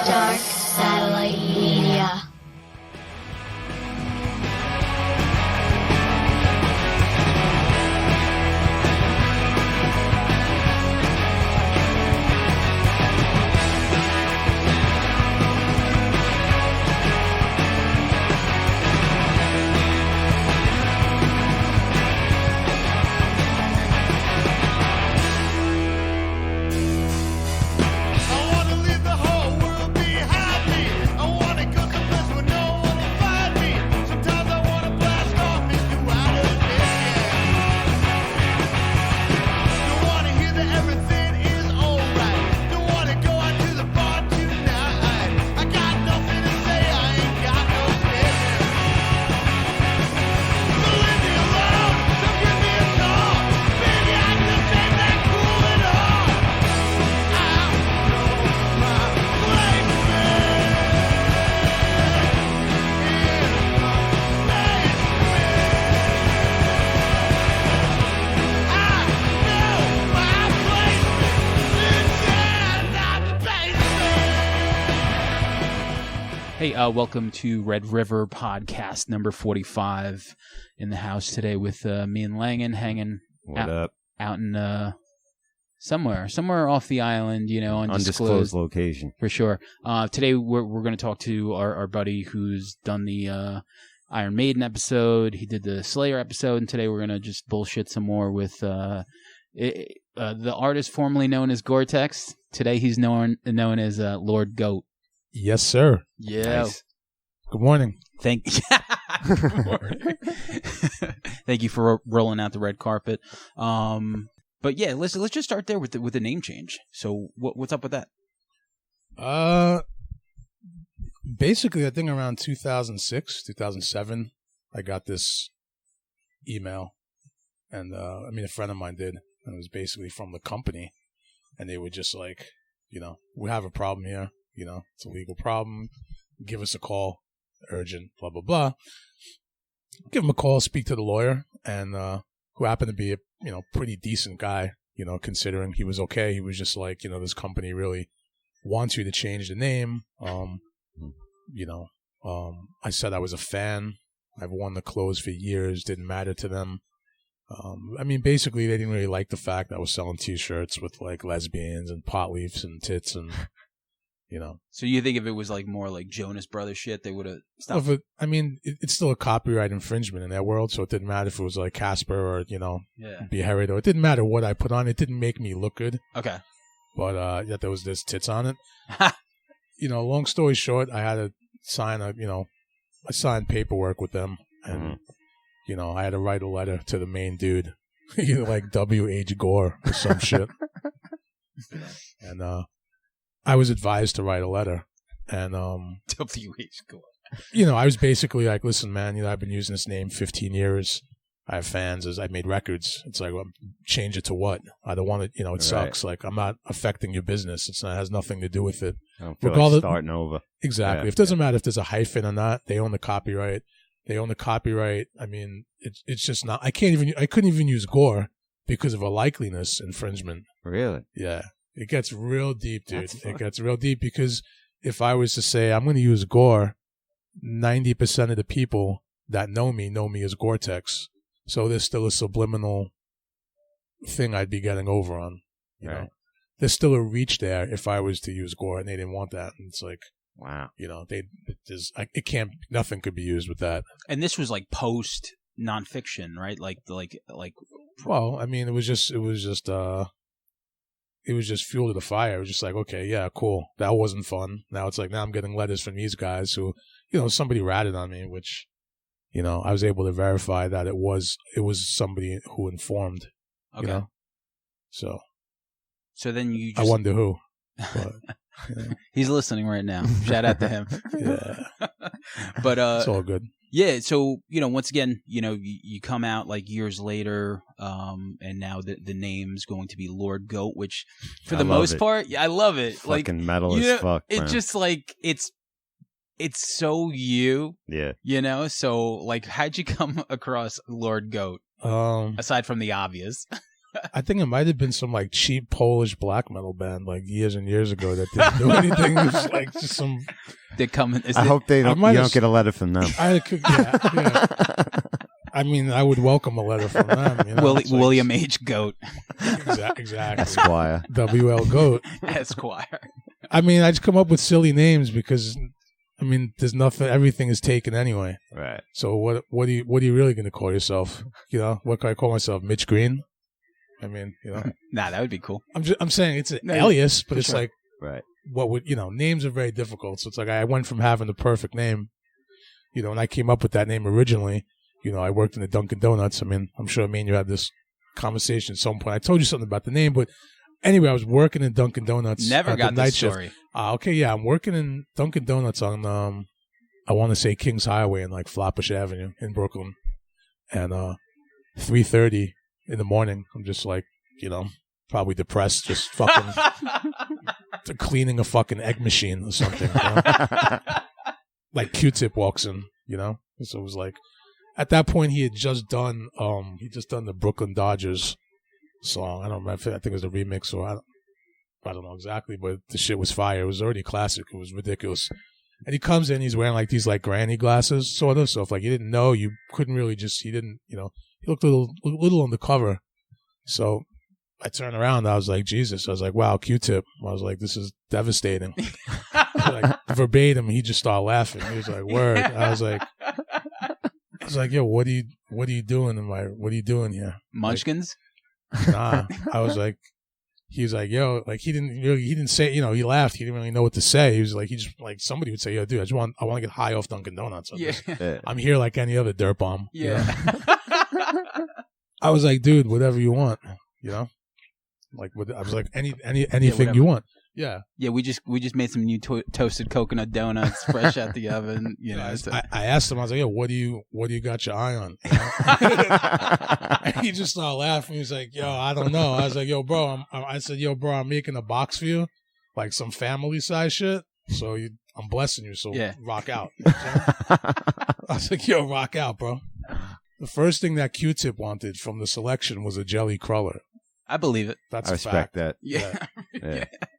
Dark Satellite Media. Welcome to Red River Podcast number 45 in the house today with me and Langan hanging out in somewhere off the island, undisclosed location for sure. Today we're going to talk to our buddy who's done the Iron Maiden episode. He did the Slayer episode, and today we're going to just bullshit some more with the artist formerly known as Gore-Tex. Today he's known as Lord Goat. Yes, sir. Yeah. Nice. Good morning. Thank you for rolling out the red carpet. But yeah, let's just start there with the name change. So what's up with that? Basically, I think around 2006, 2007, I got this email, and a friend of mine did, and it was basically from the company, and they were just like, we have a problem here. It's a legal problem. Give us a call. Urgent, blah, blah, blah. Give him a call, speak to the lawyer, and who happened to be a pretty decent guy, considering he was okay. He was just like, this company really wants you to change the name. I said I was a fan. I've worn the clothes for years. Didn't matter to them. Basically, they didn't really like the fact that I was selling T-shirts with like lesbians and pot leaves and tits and... So you think if it was like more like Jonas Brothers shit, they would have stopped? It's still a copyright infringement in that world, so it didn't matter if it was like Casper or, Beherit, or it didn't matter what I put on. It didn't make me look good. Okay. But, there was this tits on it. Long story short, I had to sign I signed paperwork with them, and, I had to write a letter to the main dude, like W.H. Gore or some shit. And, I was advised to write a letter, and W.H. Gore. I was basically like, listen, man, I've been using this name 15 years. I have fans. As I made records. It's like, well, change it to what? I don't want it. It sucks. Like, I'm not affecting your business. It has nothing to do with it. I don't feel like starting over. Exactly. Yeah, it doesn't matter if there's a hyphen or not. They own the copyright. It's just not. I couldn't even use Gore because of a likeliness infringement. Really? Yeah. It gets real deep, dude. It gets real deep because if I was to say I'm going to use Gore, 90% of the people that know me as Gore-Tex. So there's still a subliminal thing I'd be getting over on. You know, there's still a reach there if I was to use Gore, and they didn't want that. And it's like, wow, nothing could be used with that. And this was like post nonfiction, right? Like. Well, it was just fuel to the fire. It was just like, okay, yeah, cool. That wasn't fun. Now it's like, now I'm getting letters from these guys who, somebody ratted on me, which, I was able to verify that it was somebody who informed, okay. So then you just... I wonder who. But, He's listening right now. Shout out to him. Yeah. But it's all good. Yeah, so, once again, you come out like years later, and now the name's going to be Lord Goat, which for the most part, I love it. Fucking like, metal as fuck, man. It's just like, it's so you. Yeah. So like, how'd you come across Lord Goat? Aside from the obvious. I think it might have been some like cheap Polish black metal band like years and years ago that didn't do anything. It was like just some. They come. I hope you don't get a letter from them. Yeah. I mean, I would welcome a letter from them. You know? William H. Goat. Exactly. Esquire. W.L. Goat. Esquire. I mean, I just come up with silly names because, I mean, there's nothing. Everything is taken anyway. Right. So what are you really going to call yourself? You know, what can I call myself? Mitch Green? I mean, you know. Nah, that would be cool. I'm saying it's an alias, but it's like, right. What would, you know, names are very difficult. So it's like I went from having the perfect name, you know, and I came up with that name originally. You know, I worked in the Dunkin' Donuts. I mean, I'm sure me and you had this conversation at some point. I told you something about the name, but anyway, I was working in Dunkin' Donuts. Never got the night this story. Shift. Okay, yeah, I'm working in Dunkin' Donuts on, I want to say Kings Highway in like Flatbush Avenue in Brooklyn. And 3:30 in the morning, I'm just like, you know, probably depressed, just fucking cleaning a fucking egg machine or something. You know? Like Qtip walks in, you know? So it was like, at that point, he had just done the Brooklyn Dodgers song. I don't remember. I think it was a remix, or I don't know exactly, but the shit was fire. It was already classic. It was ridiculous. And he comes in, he's wearing like these like granny glasses, sort of. So if like you didn't know, you couldn't really he didn't, you know, he looked a little on the cover. So I turned around, I was like, Jesus. I was like, wow, Qtip. I was like, this is devastating. Like verbatim, he just started laughing. He was like, word. I was like, yo, what are you doing what are you doing here? Munchkins? Like, nah. I was like, he was like, yo, like he didn't say, you know, he laughed. He didn't really know what to say. He was like, he just like somebody would say, yo, dude, I want to get high off Dunkin' Donuts. I'm here like any other dirt bomb. Yeah. You know? I was like, dude, whatever you want, you know? Like, I was like, anything you want. Yeah. Yeah, we just made some new toasted coconut donuts fresh out the oven. You know, so. I asked him, I was like, yo, what do you got your eye on? You know? And he just started laughing. He was like, yo, I don't know. I was like, yo, bro, I'm making a box for you, like some family size shit. So I'm blessing you. So rock out. You know I was like, yo, rock out, bro. The first thing that Qtip wanted from the selection was a jelly cruller. I believe it. I respect that. Yeah.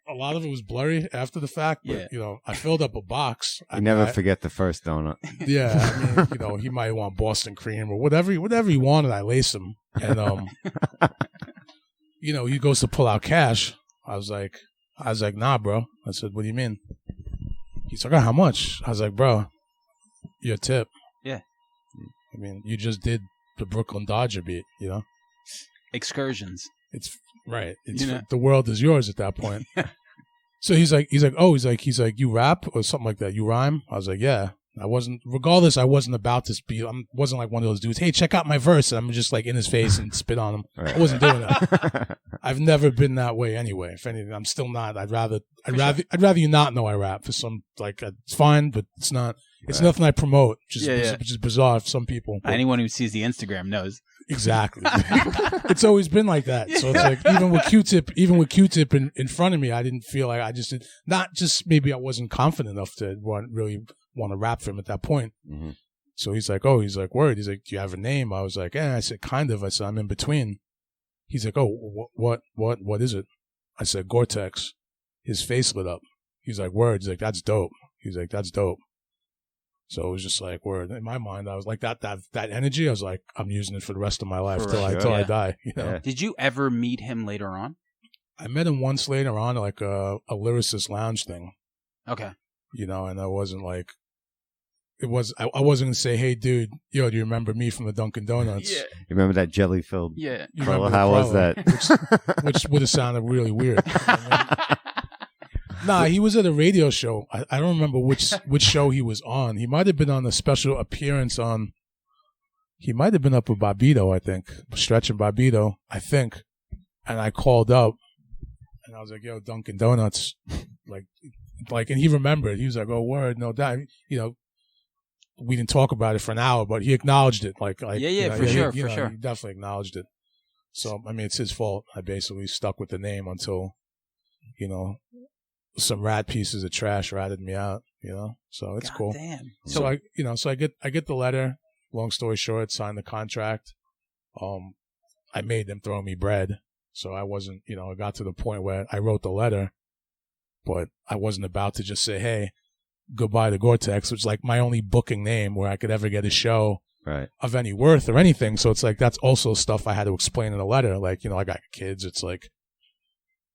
A lot of it was blurry after the fact, but you know, I filled up a box. You never forget the first donut. Yeah, I mean, you know, he might want Boston cream or whatever he wanted. I lace him, and you know, he goes to pull out cash. I was like, nah, bro. I said, what do you mean? He's like, oh, how much? I was like, bro, your tip. Yeah. I mean, you just did the Brooklyn Dodger beat, you know. Excursions. It's right. It's you know. The world is yours at that point. So he's like, you rap or something like that. You rhyme? I was like, yeah. I wasn't about to speak. I wasn't like one of those dudes. Hey, check out my verse. And I'm just like in his face and spit on him. Right. I wasn't doing that. I've never been that way anyway. If anything, I'm still not. I'd rather you not know I rap for some, like, it's fine, but it's not. It's nothing I promote, which is bizarre for some people. But anyone who sees the Instagram knows. Exactly. It's always been like that. So it's like, even with Qtip in front of me, I didn't feel like not just maybe I wasn't confident enough to really want to rap for him at that point. Mm-hmm. So he's like, word. He's like, do you have a name? I was like, I said, kind of. I said, I'm in between. He's like, oh, what is it? I said, Gore-Tex. His face lit up. He's like, word. He's like, that's dope. He's like, that's dope. So it was just like, word. In my mind, I was like, that energy, I was like, I'm using it for the rest of my life till I die. You know? Yeah. Did you ever meet him later on? I met him once later on, like a lyricist lounge thing. Okay. You know, and I wasn't like, I wasn't going to say, hey, dude, yo, do you remember me from the Dunkin' Donuts? Yeah. You remember that jelly-filled? Yeah. How was that? Which would have sounded really weird. Nah, he was at a radio show. I don't remember which show he was on. He might have been on a special appearance on. He might have been up with Bobito, I think, Stretch and Bobito, I think. And I called up, and I was like, "Yo, Dunkin' Donuts," like, and he remembered. He was like, "Oh, word, no doubt." You know, we didn't talk about it for an hour, but he acknowledged it. Like, for sure. He definitely acknowledged it. So, I mean, it's his fault. I basically stuck with the name until, you know, some rat pieces of trash ratted me out, you know, so it's cool. Damn. So I get the letter. Long story short, signed the contract. I made them throw me bread. So I wasn't, you know, it got to the point where I wrote the letter, but I wasn't about to just say, hey, goodbye to Gore-Tex, which is like my only booking name where I could ever get a show Right. of any worth or anything. So it's like, that's also stuff I had to explain in a letter. Like, you know, I got kids. It's like,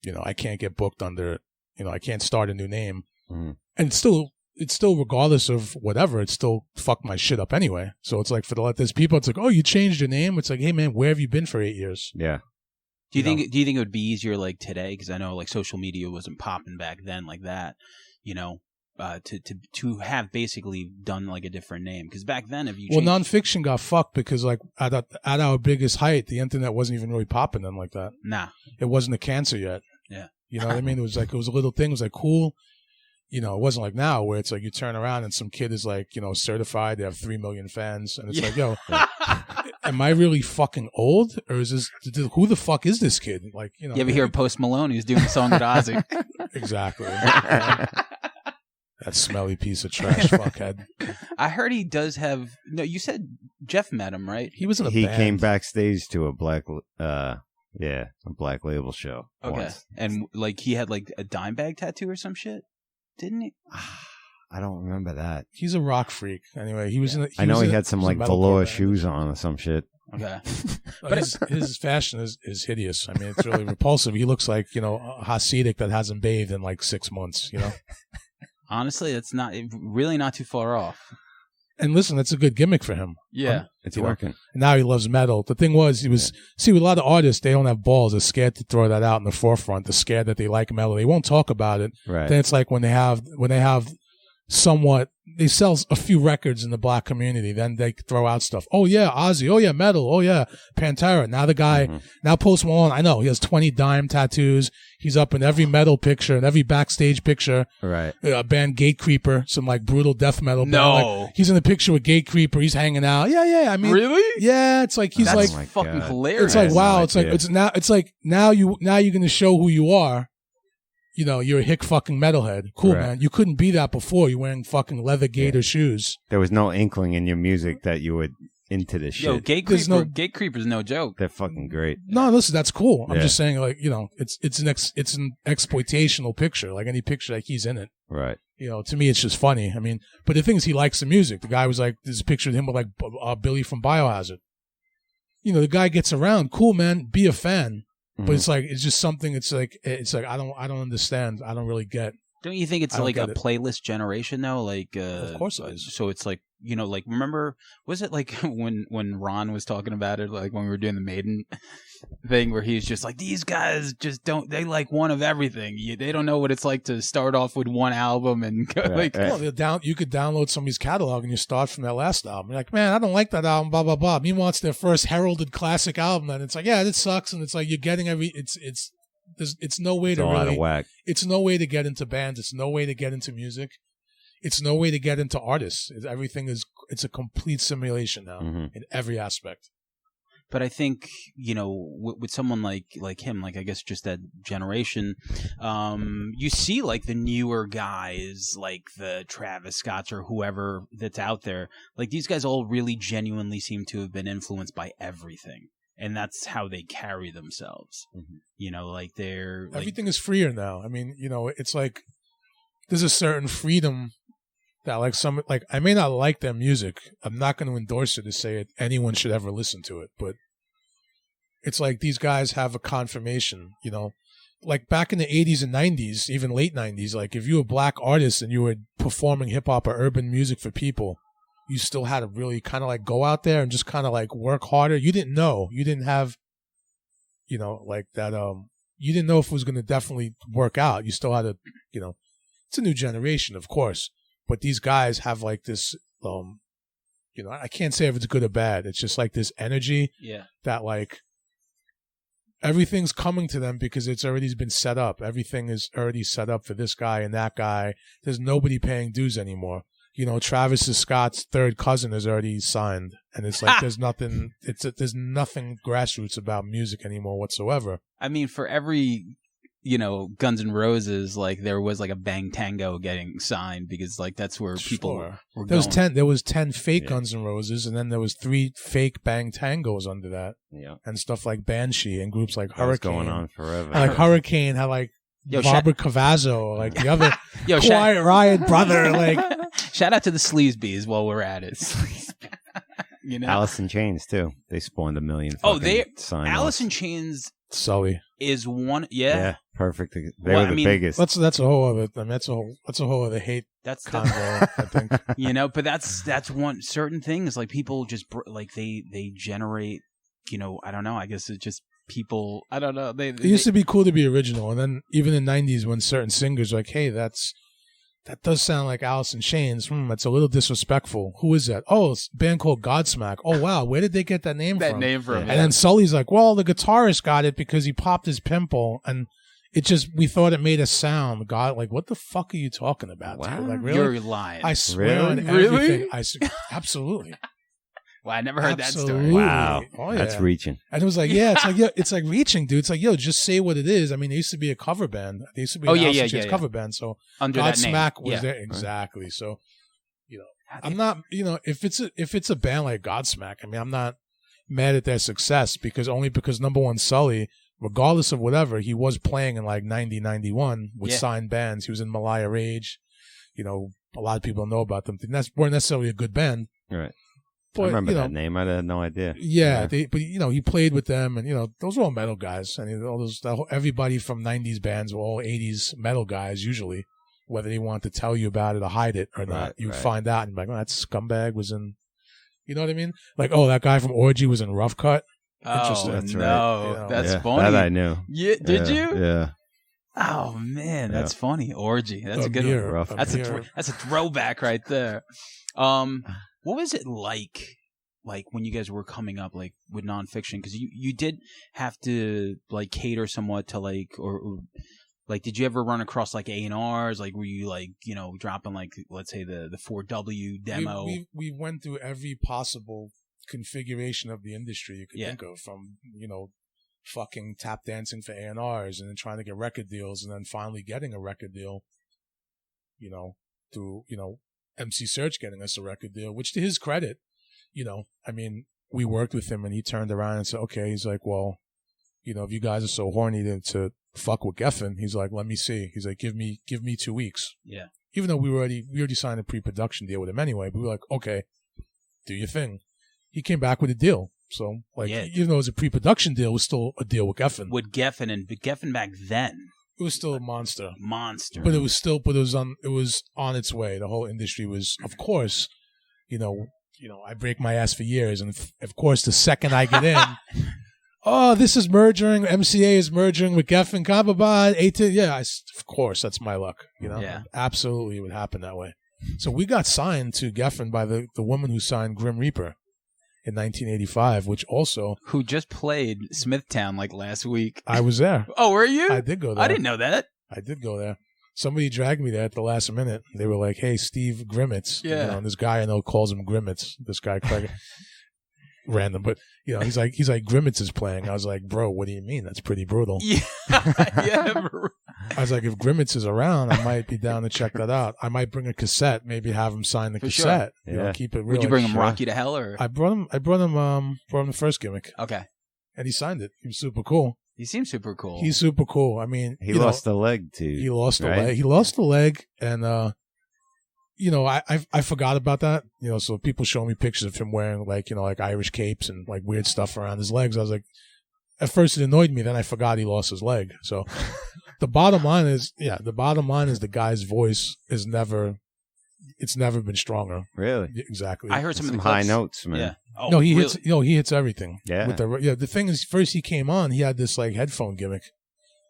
you know, I can't get booked under, you know, I can't start a new name. Mm. And it's still regardless of whatever, it still fucked my shit up anyway. So it's like, there's people, it's like, oh, you changed your name. It's like, hey man, where have you been for 8 years? Yeah. Do you think it would be easier like today? Because I know like social media wasn't popping back then like that, you know, to have basically done like a different name. Because back then, if you Nonfiction got fucked because like at our biggest height, the internet wasn't even really popping then like that. Nah, it wasn't a cancer yet. Yeah, you know what I mean. It was a little thing. It was like cool. You know, it wasn't like now where it's like you turn around and some kid is like, you know, certified. They have 3 million fans, and it's like, yo, am I really fucking old, or is this who the fuck is this kid? Like, you know, you ever hear Post Malone? He's doing a song with Ozzy. Exactly. That smelly piece of trash fuckhead. I heard he does have. No, you said Jeff met him, right? He was in a He band. came backstage to a black label show. Okay, Once. and like he had like a dime bag tattoo or some shit, didn't he? I don't remember that. He's a rock freak. Anyway, he was in. I know he had some like velour band. shoes on or some shit. Okay, But his fashion is hideous. I mean, it's really repulsive. He looks like, you know, a Hasidic that hasn't bathed in like 6 months. You know. honestly, it's really not too far off. And listen, that's a good gimmick for him. Yeah, It's You know? working. And now he loves metal. The thing was, see, with a lot of artists, they don't have balls. They're scared to throw that out in the forefront. They're scared that they like metal. They won't talk about it. Right. Then it's like when they have somewhat, they sell a few records in the black community, then they throw out stuff. Oh yeah, Ozzy. Oh yeah, metal. Oh yeah, Pantera. Now the guy, now Post Malone, I know he has 20 dime tattoos. He's up in every metal picture and every backstage picture. Right. Band Gatecreeper, some like brutal death metal band. No. Like, he's in the picture with Gatecreeper. He's hanging out. Yeah. I mean, really? yeah, it's like he's That's Oh my fucking God. hilarious. it's like no wow. idea. It's like now you're going to show who you are. You know, you're a hick fucking metalhead. Cool, Right. man. You couldn't be that before. You're wearing fucking leather gator shoes. There was no inkling in your music that you were into this shit. Yo, There's no- Gatecreeper's no joke. They're fucking great. No, listen, that's cool. I'm Yeah. just saying, like, you know, it's an exploitational picture, like any picture like he's in it. Right. You know, to me, it's just funny. I mean, but the thing is, he likes the music. The guy was like, there's a picture of him with like Billy from Biohazard. You know, the guy gets around. Cool, man. Be a fan. But it's like, it's just something. It's like I don't understand. I don't really get. Don't you think it's I don't like a get it. playlist generation though? Like, Of course it is. So it's like, you know, like remember, was it like when Ron was talking about it, like when we were doing the Maiden thing, where he's just like, these guys just they like one of everything. They don't know what it's like to start off with one album and go, Right, like, right. Well, you could download somebody's catalog and you start from that last album. You're like, man, I don't like that album, blah blah blah. Meanwhile, it's their first heralded classic album, and it's like, yeah, this sucks, and it's like you're getting it's no way It's to all out really. of whack. It's no way to get into bands. It's no way to get into music. It's no way to get into artists. It's a complete simulation now in every aspect. But I think, you know, with someone like him, like I guess just that generation, you see like the newer guys, like the Travis Scotts or whoever that's out there, like these guys all really genuinely seem to have been influenced by everything. And that's how they carry themselves. You know, like they're like, Everything is freer now. I mean, you know, it's like there's a certain freedom that like I may not like their music. I'm not going to endorse it to say anyone should ever listen to it, but it's like these guys have a confirmation, you know, like back in the 80s and 90s, even late 90s, like if you were a black artist and you were performing hip hop or urban music for people, you still had to really kind of like go out there and just kind of like work harder. You didn't know. You didn't have, you know, like that, you didn't know if it was going to definitely work out. You still had to, you know, it's a new generation, of course, but these guys have like this, you know, I can't say if it's good or bad. It's just like this energy that like everything's coming to them because it's already been set up. Everything is already set up for this guy and that guy. There's nobody paying dues anymore. You know, Travis Scott's third cousin is already signed, and it's like there's nothing. There's nothing grassroots about music anymore whatsoever. I mean, for every Guns N' Roses, like there was like a Bang Tango getting signed because like that's where people were going. There was 10 fake Guns N' Roses, and then there was 3 fake Bang Tangos under that, and stuff like Banshee and groups like Hurricane. Going on forever. Like Hurricane had like Barbara Cavazzo, like the other Quiet Riot brother. Like, shout out to the Sleazebees while we're at it. Alice in Chains too. They spawned a million. Alice in Chains. Sully is one. Yeah, perfect. They were the biggest. That's a whole other. I mean, that's a whole other hate. That's convo, I think. But that's one certain things like people just like they generate. I don't know. I guess it's just people. I don't know. It used to be cool to be original, and then even in the 90s when certain singers were like, hey, that does sound like Alice in Chains. It's a little disrespectful. Who is that? Oh, it's a band called Godsmack. Oh, wow. Where did they get that name from? And then Sully's like, well, the guitarist got it because he popped his pimple. And we thought it made a sound. God, like, what the fuck are you talking about? Wow. Dude? Like, really? You're lying. I swear on everything. Absolutely. Well, I never heard that story. Wow. Oh, yeah. That's reaching. And it was like, it's like reaching, dude. It's like, just say what it is. I mean, it used to be a cover band. They used to be an cover band. So under Godsmack was there. Exactly. So, I'm not, if it's a band like Godsmack, I mean, I'm not mad at their success because number one, Sully, regardless of whatever, he was playing in like 90, 91 with signed bands. He was in Malaya Rage. A lot of people know about them. They weren't necessarily a good band. Right. But, I remember that name. I had no idea. Yeah, but he played with them, and those were all metal guys. I mean, everybody from '90s bands were all '80s metal guys. Usually, whether they want to tell you about it or hide it or not, you find out and be like, "Oh, that scumbag was in." You know what I mean? Like, oh, that guy from Orgy was in Rough Cut. Interesting. That's no, that's funny. That I knew. Yeah, did you? Yeah. Oh man, that's funny. Orgy. That's a good one. That's a throwback right there. What was it like when you guys were coming up, like with Nonfiction? Because you did have to like cater somewhat to like, or like, did you ever run across like A&Rs? Like, were you like, dropping like, let's say the 4W demo? We went through every possible configuration of the industry you could think of, from fucking tap dancing for A&Rs and then trying to get record deals and then finally getting a record deal. Through MC Search getting us a record deal, which to his credit, I mean, we worked with him and he turned around and said, okay, he's like, well, if you guys are so horny to fuck with Geffen, he's like, let me see. He's like, give me 2 weeks. Yeah. Even though we already signed a pre-production deal with him anyway, but we were like, okay, do your thing. He came back with a deal. So, even though it was a pre-production deal, it was still a deal with Geffen. With Geffen, and Geffen back then, it was still a monster. But it was on its way. The whole industry was, of course, I break my ass for years, and of course, the second I get in, oh, this is merging. MCA is merging with Geffen, Kababad, of course, that's my luck. Absolutely, it would happen that way. So we got signed to Geffen by the woman who signed Grim Reaper in 1985, who just played Smithtown like last week. I was there. Oh, were you? I did go there. I didn't know that. I did go there. Somebody dragged me there at the last minute. They were like, hey, Steve Grimmets. Yeah. And this guy I know calls him Grimmets. This guy, Craig. Random, but he's like Grimmets is playing. I was like, bro, what do you mean? That's pretty brutal. Yeah. I was like, if Grimmets is around, I might be down to check that out. I might bring a cassette, maybe have him sign the cassette. Sure. Keep it real. Would you bring him Rocky to Hell, or? I brought him the first gimmick. Okay. And he signed it. He was super cool. He seems super cool. He's super cool. I mean, he lost a leg too. He lost a leg. He lost a leg, and I forgot about that. So people show me pictures of him wearing like Irish capes and like weird stuff around his legs. I was like, at first it annoyed me. Then I forgot he lost his leg. So the bottom line is the guy's voice is never been stronger. Really? Exactly. I heard some high notes, man. Yeah. Oh, no, he really? hits. He hits everything. Yeah. The thing is, first he came on, he had this like headphone gimmick,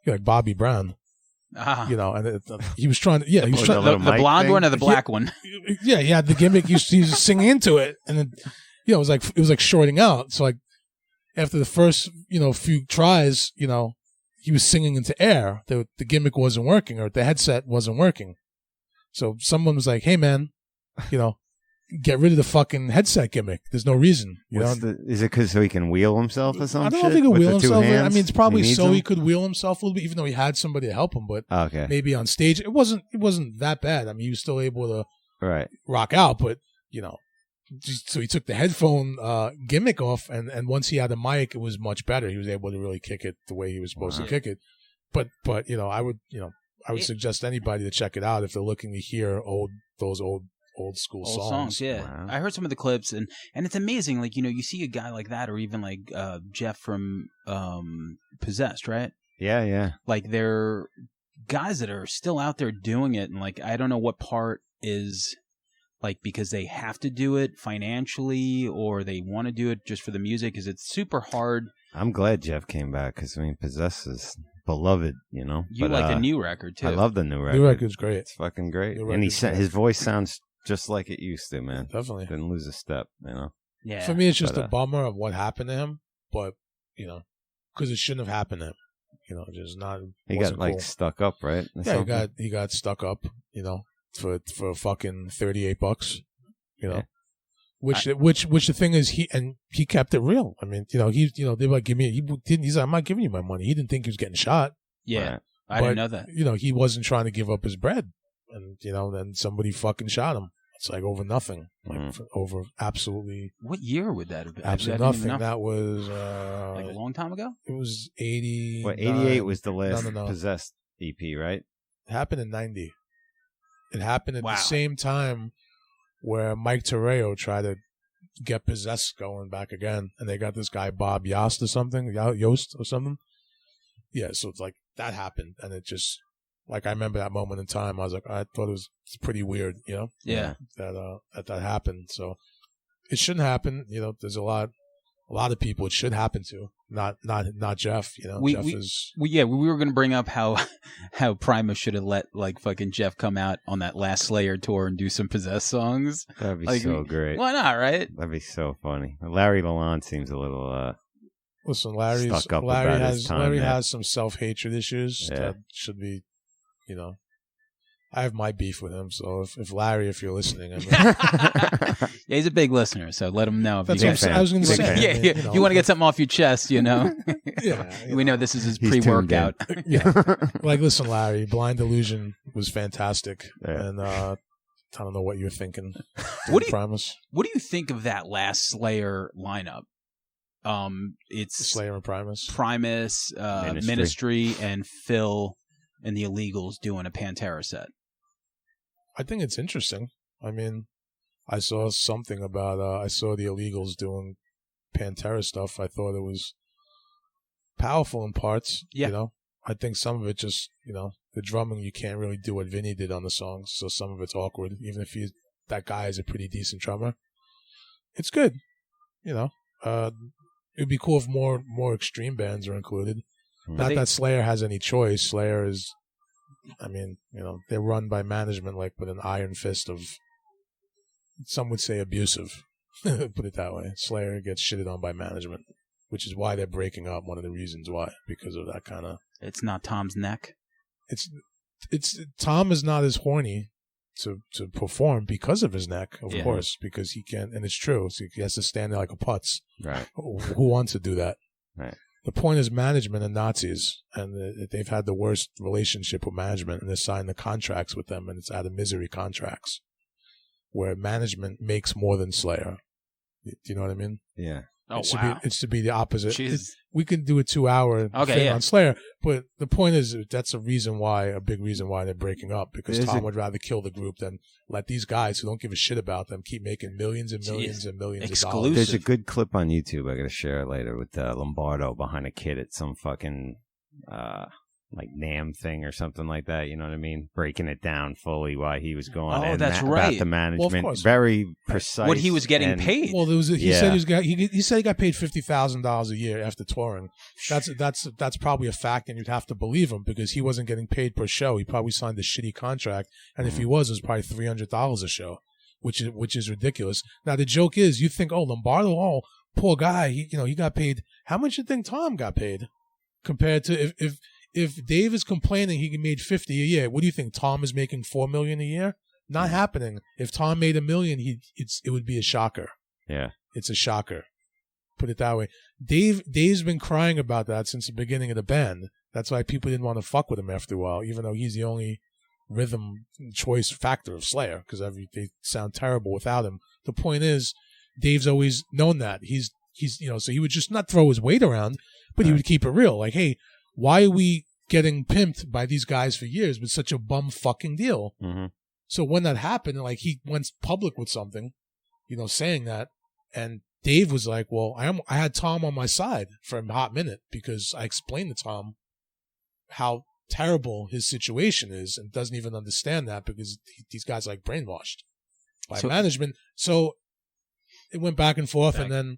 like Bobby Brown. And he was trying to. Yeah, he was trying the blonde one or the black one. Yeah, he had the gimmick. He was singing into it, and then it was like shorting out. So like after the first few tries, he was singing into air. The gimmick wasn't working, or the headset wasn't working. So someone was like, "Hey man, get rid of the fucking headset gimmick. There's no reason. Is it because so he can wheel himself or something? I don't think he can wheel himself. I mean, it's probably so he could wheel himself a little bit, even though he had somebody to help him. But maybe on stage, it wasn't that bad. I mean, he was still able to rock out, but so he took the headphone gimmick off, and once he had a mic, it was much better. He was able to really kick it the way he was supposed to kick it. But I would suggest anybody to check it out if they're looking to hear those old school songs. Yeah. Wow. I heard some of the clips, and it's amazing. Like, you see a guy like that, or even like Jeff from Possessed, right? Yeah. Like, they're guys that are still out there doing it, and like, I don't know what part is like because they have to do it financially, or they want to do it just for the music, because it's super hard. I'm glad Jeff came back, because I mean, Possessed is beloved, You like the new record too. I love the new record. New record's great. It's fucking great, and his voice sounds just like it used to, man. Definitely didn't lose a step, Yeah. For me, it's just a bummer of what happened to him, but because it shouldn't have happened to him. Just not. He got cool. stuck up, right? Yeah, he got stuck up. For fucking $38. Which the thing is, he kept it real. I mean, they were like, he's like, I'm not giving you my money. He didn't think he was getting shot. Yeah, right. I didn't know that. He wasn't trying to give up his bread, and then somebody fucking shot him. It's like over nothing, over absolutely. What year would that have been? Absolutely nothing. That was like a long time ago. It was 80. 88 was the last Possessed EP, right? It happened in 90. It happened at the same time where Mike Terreo tried to get Possessed going back again, and they got this guy Bob Yost or something. Yeah, so it's like that happened, and it just like I remember that moment in time. I was like, I thought it's pretty weird, Yeah, that happened. So it shouldn't happen. There's a lot of people it should happen to. Not Jeff. Jeff is. We were going to bring up how Primus should have let like fucking Jeff come out on that last Slayer tour and do some Possessed songs. That'd be so great. Why not? Right? That'd be so funny. Larry Lalonde seems a little. Listen, Larry has some self-hatred issues that should be, I have my beef with him, so if Larry, if you're listening, I mean, yeah, he's a big listener, so let him know. If that's what I was going to say. Yeah. You want to get something off your chest, Yeah, we know this is his pre-workout. Yeah, like listen, Larry, Blind Illusion was fantastic, and I don't know what you're thinking. What do you think of that last Slayer lineup? It's Slayer and Primus, Ministry, and Phil and the Illegals doing a Pantera set. I think it's interesting. I mean, I saw something about I saw the Illegals doing Pantera stuff. I thought it was powerful in parts. Yeah. I think some of it just the drumming, you can't really do what Vinny did on the songs, so some of it's awkward. Even if that guy is a pretty decent drummer, it's good. It'd be cool if more extreme bands are included. Not that Slayer has any choice. Slayer is, they're run by management like with an iron fist of, some would say abusive, put it that way. Slayer gets shitted on by management, which is why they're breaking up. One of the reasons why, because of that kind of. It's not Tom's neck. It's Tom is not as horny to perform because of his neck, of course, because he can't, and it's true. So he has to stand there like a putz. Right. Who wants to do that? Right. The point is management and Nazis, and they've had the worst relationship with management, and they signed the contracts with them, and it's out of misery contracts, where management makes more than Slayer. Do you know what I mean? Yeah. It should be the opposite. We can do a 2-hour thing yeah. on Slayer, but the point is that's a big reason why they're breaking up, because Tom would rather kill the group than let these guys who don't give a shit about them keep making millions and millions and millions of dollars. There's a good clip on YouTube I got to share it later with Lombardo behind a kid at some fucking like NAMM thing or something like that, you know what I mean? Breaking it down fully why he was going. Oh, and that's right. About the management, well, of course. Very precise. What he was getting paid. Well, he said he got paid $50,000 a year after touring. That's probably a fact, and you'd have to believe him because he wasn't getting paid per show. He probably signed a shitty contract, and if he was, it was probably $300 a show, which is ridiculous. Now the joke is, you think, Lombardo, poor guy, he got paid. How much you think Tom got paid compared to if Dave is complaining he made $50 a year, what do you think? Tom is making $4 million a year? Not happening. If Tom made $1 million, it would be a shocker. Yeah. It's a shocker. Put it that way. Dave's been crying about that since the beginning of the band. That's why people didn't want to fuck with him after a while, even though he's the only rhythm choice factor of Slayer, because they sound terrible without him. The point is, Dave's always known that. He's so he would just not throw his weight around, but he would keep it real. Like, hey, why are we getting pimped by these guys for years with such a bum fucking deal? Mm-hmm. So when that happened, like, he went public with something, saying that, and Dave was like, well, I had Tom on my side for a hot minute because I explained to Tom how terrible his situation is and doesn't even understand that because these guys are like brainwashed by management. So it went back and forth, and then,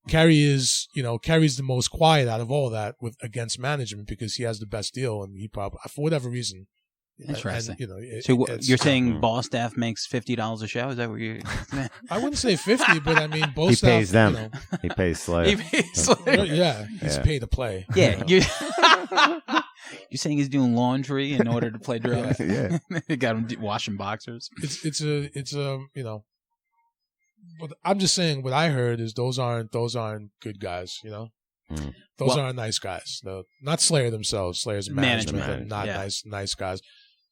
Kerry's the most quiet out of all that against management because he has the best deal, and he probably, for whatever reason. Interesting. And, so you're saying Boss Staff makes $50 a show? Is that what you're saying? I wouldn't say 50, but I mean, both he staff, pays them. He pays Slayer. Yeah, he's paid to play. Yeah, you're saying he's doing laundry in order to play drums? Yeah. They got him washing boxers. It's a but I'm just saying what I heard is those aren't good guys, Those aren't nice guys. No, not Slayer themselves. Slayer's management are not nice guys.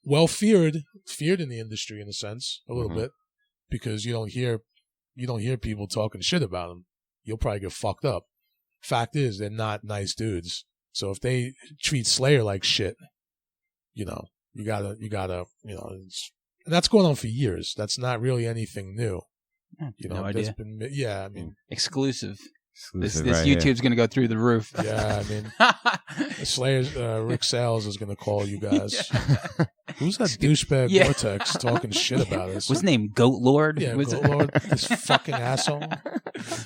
Well feared in the industry in a sense, a little bit, because you don't hear people talking shit about them. You'll probably get fucked up. Fact is, they're not nice dudes. So if they treat Slayer like shit, you gotta, and that's going on for years. That's not really anything new. No idea. I mean, exclusive. This right YouTube's going to go through the roof. Yeah, I mean, Slayer's Rick Sales is going to call you guys. Who's that douchebag Vortex talking shit about us? What's his name? Goat Lord? Yeah, Goat Lord. This fucking asshole.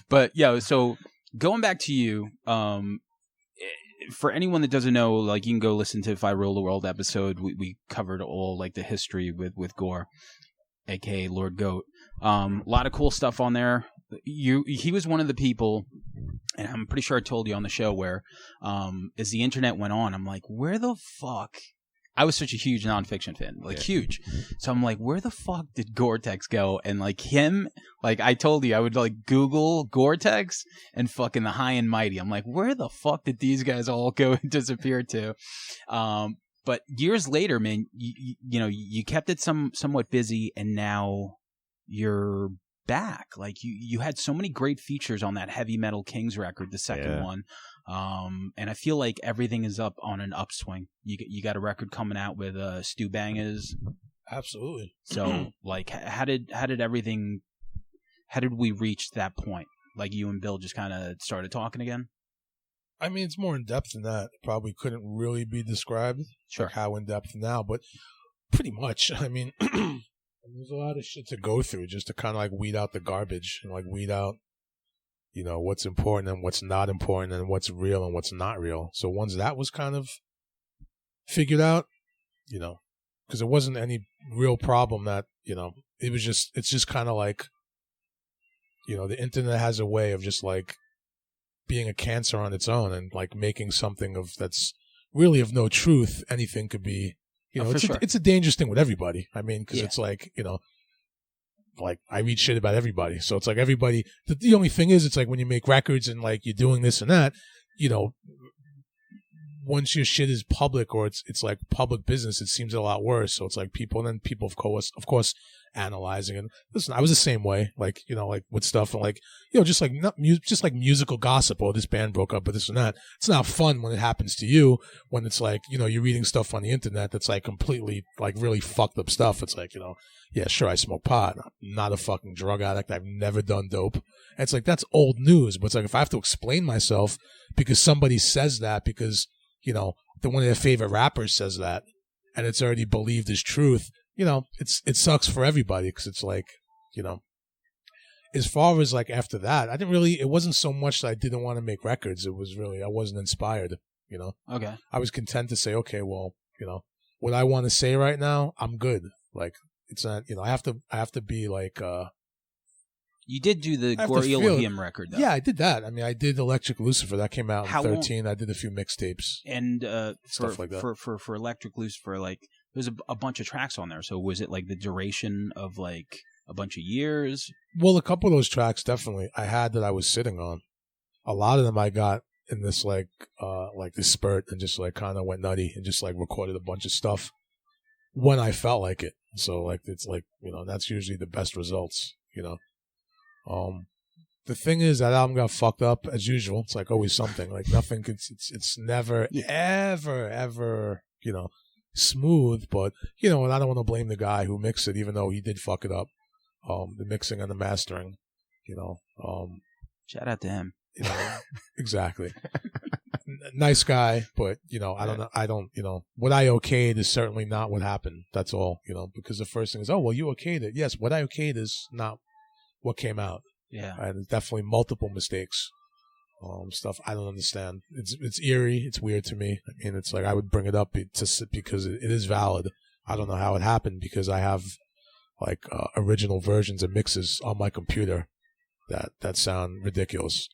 But, so going back to you, for anyone that doesn't know, like, you can go listen to If I Rule the World episode. We covered all, like, the history with Gore, a.k.a. Lord Goat. A lot of cool stuff on there. He was one of the people, and I'm pretty sure I told you on the show where, as the internet went on, I'm like, where the fuck? I was such a huge Nonfiction fan, huge. So I'm like, where the fuck did Gore-Tex go? And like him, like I told you, I would like Google Gore-Tex and fucking the High and Mighty. I'm like, where the fuck did these guys all go and disappear to? But years later, man, you kept it somewhat busy, and now you're back. Like you had so many great features on that Heavy Metal Kings record, the second one. And I feel like everything is up on an upswing. You got a record coming out with Stu Bangaz. Absolutely. So like how did we reach that point? Like you and Bill just kind of started talking again? I mean, it's more in depth than that. It probably couldn't really be described. Sure. Like how in depth now, but pretty much. I mean, there's a lot of shit to go through just to kind of like weed out the garbage and like weed out, what's important and what's not important and what's real and what's not real. So once that was kind of figured out, because it wasn't any real problem that, it's just kind of like, the internet has a way of just like being a cancer on its own and like making something that's really of no truth. Anything could be, it's a dangerous thing with everybody. I mean, because it's like, like I read shit about everybody. So it's like everybody, the only thing is, it's like when you make records and like you're doing this and that, once your shit is public or it's like public business, it seems a lot worse. So it's like people of course analyzing it. Listen, I was the same way, like, like with stuff and like, just like musical gossip, or this band broke up, or this and that. It's not fun when it happens to you, when it's like, you're reading stuff on the internet that's like completely like really fucked up stuff. It's like, yeah, sure, I smoke pot. I'm not a fucking drug addict. I've never done dope. And it's like, that's old news. But it's like, if I have to explain myself because somebody says that, because, one of their favorite rappers says that, and it's already believed as truth, it sucks for everybody, because it's like, as far as like after that, it wasn't so much that I didn't want to make records. It was really, I wasn't inspired, Okay. I was content to say, okay, well, what I want to say right now, I'm good. Like, it's not, I have to be like, you did do the Gore Elohim record, though. Yeah, I did that. I mean, I did Electric Lucifer. That came out in 2013. I did a few mixtapes and stuff like that. For Electric Lucifer, like there's a bunch of tracks on there. So was it like the duration of like a bunch of years? Well, a couple of those tracks definitely I had that I was sitting on. A lot of them I got in this like this spurt and just like kind of went nutty and just like recorded a bunch of stuff when I felt like it. So like it's like, you know, that's usually the best results, you know. The thing is that album got fucked up as usual. It's like always something. Like nothing could. It's never ever you know smooth. But you know, and I don't want to blame the guy who mixed it, even though he did fuck it up. The mixing and the mastering. You know. Shout out to him. You know, exactly. Nice guy, but you know, I don't. You know, what I okayed is certainly not what happened. That's all. You know, because the first thing is, oh well, you okayed it. Yes, what I okayed is not what came out. Yeah, and definitely multiple mistakes, stuff I don't understand. It's eerie. It's weird to me. I mean, it's like I would bring it up because it is valid. I don't know how it happened because I have like original versions and mixes on my computer that sound ridiculous.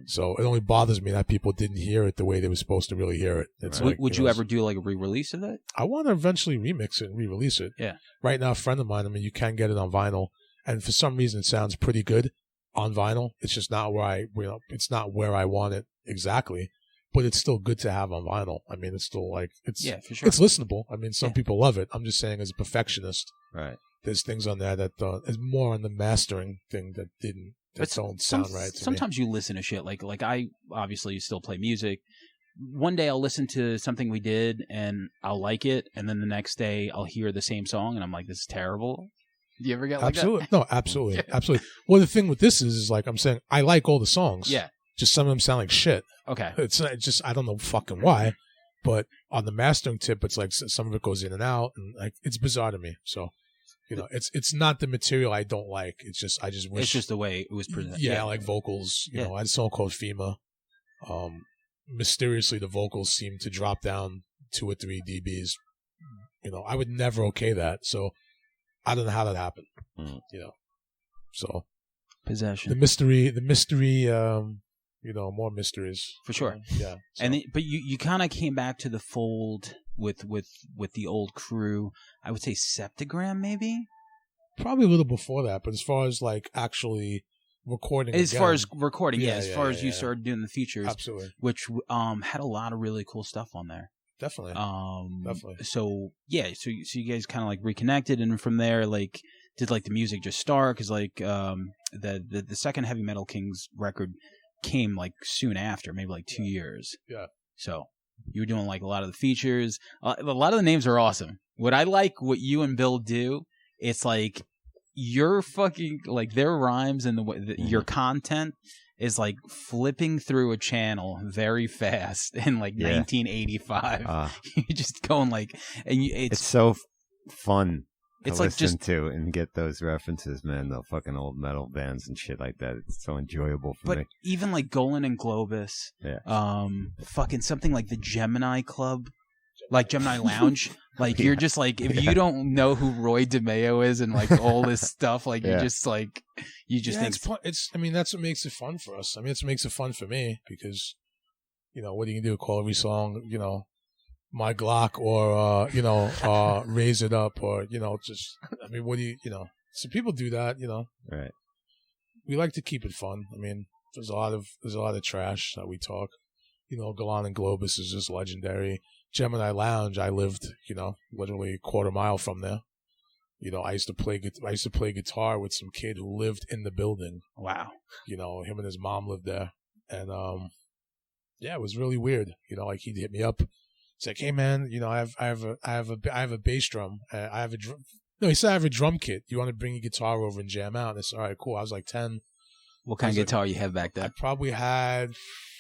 So it only bothers me that people didn't hear it the way they were supposed to really hear it. It's right. like, Would you ever do like a re-release of that? I want to eventually remix it and re-release it. Yeah. Right now, a friend of mine, I mean, you can get it on vinyl, and for some reason, it sounds pretty good on vinyl. It's just not where it's not where I want it exactly, but it's still good to have on vinyl. I mean, it's still like for sure. It's listenable. I mean, some people love it. I'm just saying, as a perfectionist, right? There's things on there that is more on the mastering thing that don't sound right to sometimes me. you listen to shit like I obviously still play music. One day I'll listen to something we did and I'll like it, and then the next day I'll hear the same song and I'm like, this is terrible. Do you ever get like absolutely. that? No, absolutely. Absolutely. Well, the thing with this is like I'm saying I like all the songs. Yeah. Just some of them sound like shit. Okay. It's just I don't know fucking why, but on the mastering tip, it's like some of it goes in and out, and like it's bizarre to me. So, you know, it's not the material I don't like. It's just I just wish it's just the way it was presented. Yeah, like vocals. You know, I had a song called FEMA. Mysteriously, the vocals seem to drop down 2 or 3 dBs. You know, I would never okay that. So. I don't know how that happened, you know. So possession, the mystery, you know, more mysteries for sure. Yeah, so. And but you kind of came back to the fold with the old Crue. I would say Septagram, maybe. Probably a little before that, but as far as like actually recording, as again, far as recording, as you yeah. started doing the features, absolutely, which had a lot of really cool stuff on there. Definitely. Definitely. So yeah, so you guys kind of like reconnected, and from there, like, did like the music just start? Because like the second Heavy Metal Kings record came like soon after, maybe like 2 years. Yeah. So you were doing like a lot of the features. A lot of the names are awesome. What I like, what you and Bill do, it's like your fucking like their rhymes and the way your content is like flipping through a channel very fast in like 1985. You're just going like, and it's so fun. It's to like listen to and get those references, man. The fucking old metal bands and shit like that. It's so enjoyable for me. But even like Golan and Globus, fucking something like the Gemini Club, like Gemini Lounge. Like you're just like, if you don't know who Roy DeMeo is and like all this stuff, like you're just like, you just think it's fun. I mean, that's what makes it fun for us. I mean, it's what makes it fun for me because, you know, what are you gonna do? Call every song, you know, My Glock or you know, Raise It Up or, you know, just, I mean, what do you know? So people do that, you know. Right. We like to keep it fun. I mean, there's a lot of trash that we talk. You know, Golan and Globus is just legendary. Gemini Lounge, I lived, you know, literally a quarter mile from there. You know, I used to play guitar with some kid who lived in the building. Wow. You know, him and his mom lived there, and yeah, it was really weird. You know, like he'd hit me up. It's like, hey man, you know, I have a bass drum. I have a drum. No, he said I have a drum kit. Do you want to bring your guitar over and jam out? And I said, all right, cool. I was like 10. What kind of guitar you have back then?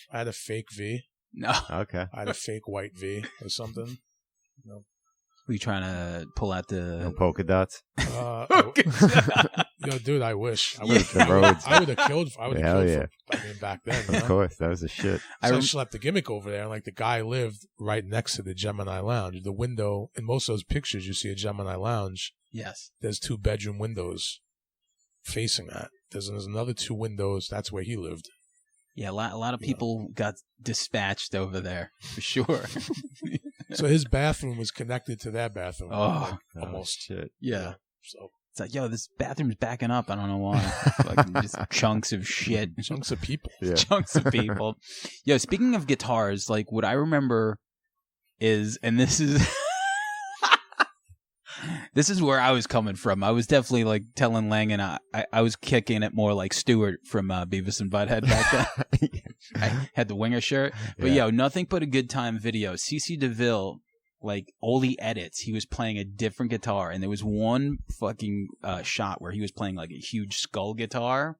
I had a fake V. No. Okay. I had a fake white V or something. You know. Were you trying to pull out the no polka dots? Yo, dude, I wish. I would have killed. I mean, back then. Of course, that was a shit. So I slept the gimmick over there, and like the guy lived right next to the Gemini Lounge. The window in most of those pictures, you see a Gemini Lounge. Yes. There's 2 bedroom windows facing that. There's another 2 windows. That's where he lived. Yeah, a lot of people got dispatched over there for sure. So his bathroom was connected to that bathroom. Oh, almost. Shit. Yeah. So It's like, yo, this bathroom's backing up. I don't know why. Fucking just chunks of shit. chunks of people. Yeah. Chunks of people. Yo, speaking of guitars, like what I remember is, and this is this is where I was coming from. I was definitely like telling Lang, and I was kicking it more like Stewart from Beavis and Butthead back then. I had the winger shirt. But yo, Nothing But a Good Time video. CC DeVille, like Oldie edits, he was playing a different guitar, and there was one fucking shot where he was playing like a huge skull guitar.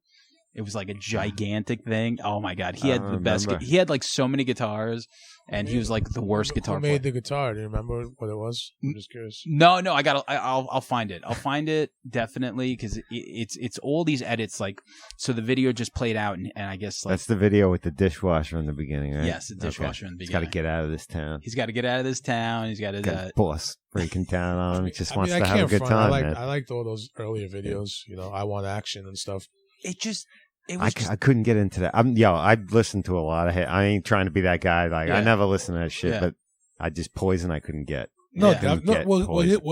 It was like a gigantic thing. Oh my god, he had the best. He had like so many guitars, and he was like the worst guitar player. Who made the guitar? Do you remember what it was? I'm just curious. No, I'll find it. I'll find it definitely, because it's all these edits. Like, so the video just played out, and I guess like that's the video with the dishwasher in the beginning, right? yes, the dishwasher in the He's beginning. got to get out of this town. He's got to get out of this town. He's got to. Got his boss breaking down on him. He just wants to I have a can't good front. time. I liked all those earlier videos. You know, I Want Action and stuff. I couldn't get into that. I listened to a lot of it. I ain't trying to be that guy. Like I never listened to that shit, but I just Poison. I couldn't get. Well,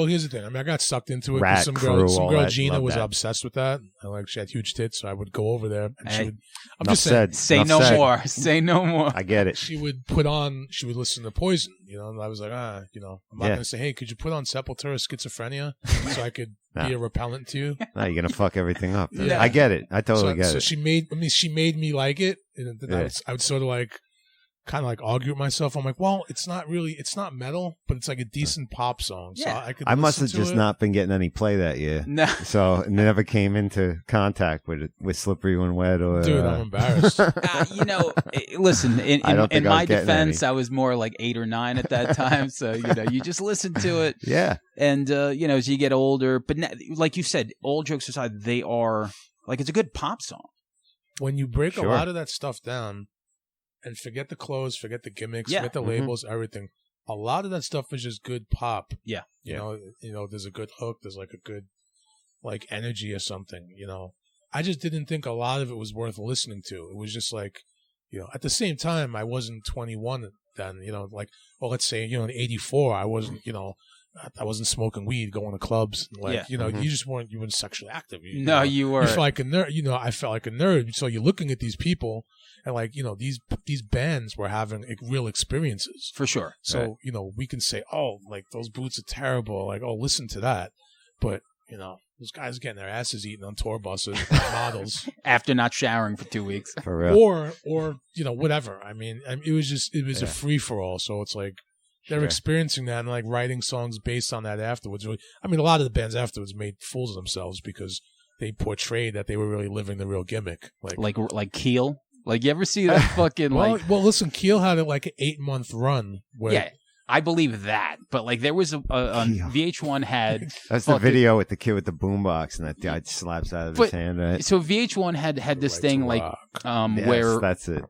here's the thing. I mean, I got sucked into it. Rat, some Crue, girl Gina was that. obsessed with that. She had huge tits, so I would go over there, and she would. I'm Enough just saying. said. Say Enough no said. more. Say no more. I get it. She would listen to Poison, and I was like, I'm not going to say, hey, could you put on Sepultura Schizophrenia so I could be a repellent to you? No, you're gonna fuck everything up. Yeah. I get it. I totally get so it. she made me like it, and then I would sort of like, kind of like argue with myself. I'm like, well, it's not metal, but it's like a decent pop song. So I must have just not been getting any play that year. No. So it never came into contact with Slippery When Wet or. Dude, I'm embarrassed. Listen. In my defense, any. I was more like 8 or 9 at that time. So you just listen to it. Yeah. And as you get older, but like you said, all jokes aside, they are like it's a good pop song. When you break a lot of that stuff down. And forget the clothes, forget the gimmicks, forget the labels, everything. A lot of that stuff is just good pop. Yeah. You know, there's a good hook, there's like a good like energy or something, I just didn't think a lot of it was worth listening to. It was just like, at the same time I wasn't 21 then, let's say, in 84 I wasn't, I wasn't smoking weed, going to clubs, you just weren't sexually active. You were. You felt like a nerd, I felt like a nerd. So you're looking at these people and like, these bands were having real experiences. For sure. So, we can say, oh, like those boots are terrible. Like, oh, listen to that. But, those guys getting their asses eaten on tour buses, models. After not showering for 2 weeks. For real. Or, whatever. I mean, it was a free for all. So it's like, they're experiencing that and like writing songs based on that afterwards. I mean, a lot of the bands afterwards made fools of themselves because they portrayed that they were really living the real gimmick. Like Keel. Like, you ever see that fucking well, listen, Keel had like an 8-month run. Where I believe that. But like, there was VH1 had. That's the video with the kid with the boombox and that guy slaps out of his hand. Right? So VH1 had this thing like where that's it.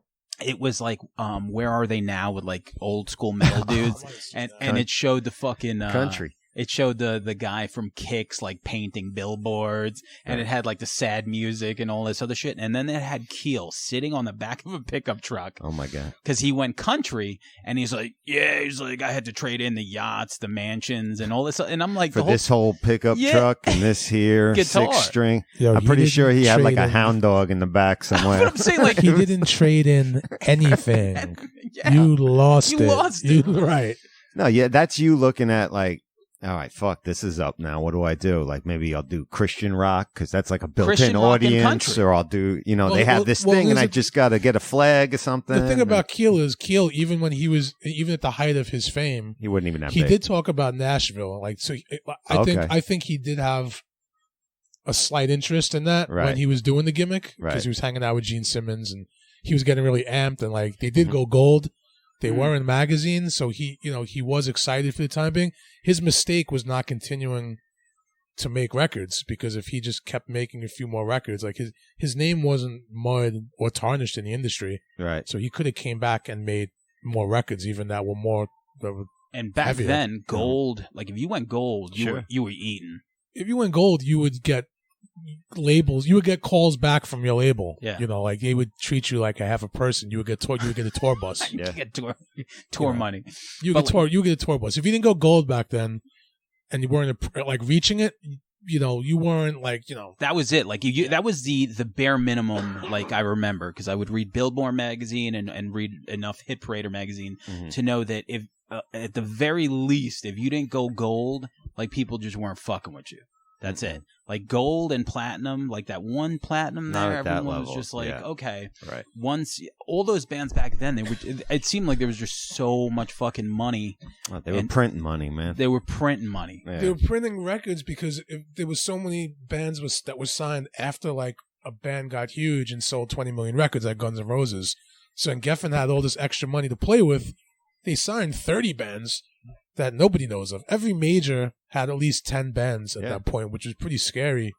It was like, Where Are They Now with like old school metal dudes, and it showed the fucking country. It showed the guy from Kix like painting billboards, and it had like the sad music and all this other shit. And then it had Keel sitting on the back of a pickup truck. Oh my god! Because he went country, and he's like, I had to trade in the yachts, the mansions, and all this. And I'm like, this whole pickup truck and this here guitar. 6-string. Yo, I'm pretty sure he had like a hound dog in the back somewhere. But I'm saying, like, he didn't trade in anything. You lost it. Lost it. Right. No, that's you looking at like, all right, fuck, this is up now. What do I do? Like, maybe I'll do Christian rock because that's like a built-in audience, or I'll do, they have this thing, and I just got to get a flag or something. The thing about Keel is even when even at the height of his fame, he wouldn't even have. He did talk about Nashville, like so. I think he did have a slight interest in that when he was doing the gimmick because he was hanging out with Gene Simmons and he was getting really amped, and like they did go gold. They were in magazines, so he was excited for the time being. His mistake was not continuing to make records, because if he just kept making a few more records, like his name wasn't marred or tarnished in the industry. Right. So he could have came back and made more records, even that were more. And back heavier. then, gold, like if you went gold, you were eating. If you went gold, you would get labels. You would get calls back from your label. Yeah. You know, like they would treat you like a half a person. You would get a tour bus. You get tour money. You get a tour bus. If you didn't go gold back then, and you weren't like reaching it, you know, you weren't like, you know. That was it. Like that was the bare minimum. Like I remember because I would read Billboard magazine and read enough Hit Parader magazine to know that if at the very least, if you didn't go gold, like people just weren't fucking with you. That's it. Like gold and platinum, like that one platinum Not there, at that everyone was level. just like, okay. Right. Once all those bands back then, it seemed like there was just so much fucking money. Oh, they were printing money, man. They were printing money. Yeah. They were printing records because there was so many bands that were signed after like a band got huge and sold 20 million records, like Guns N' Roses. So when Geffen had all this extra money to play with, they signed 30 bands that nobody knows of. Every major had at least 10 bands at that point, which is pretty scary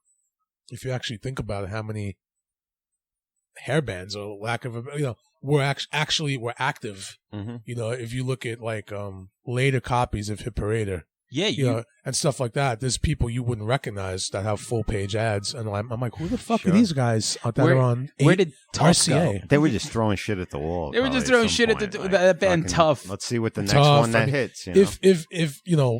if you actually think about it, how many hair bands or lack of, you know, were active. You know, if you look at like later copies of Hit Parader. Yeah, you know, and stuff like that. There's people you wouldn't recognize that have full page ads, and I'm like, who the fuck are these guys that are on? Where did Tough RCA? go? They were just throwing shit at the wall. They were just throwing shit at that band. Tough. Let's see what the next Tough. one that hits. You know? If you know,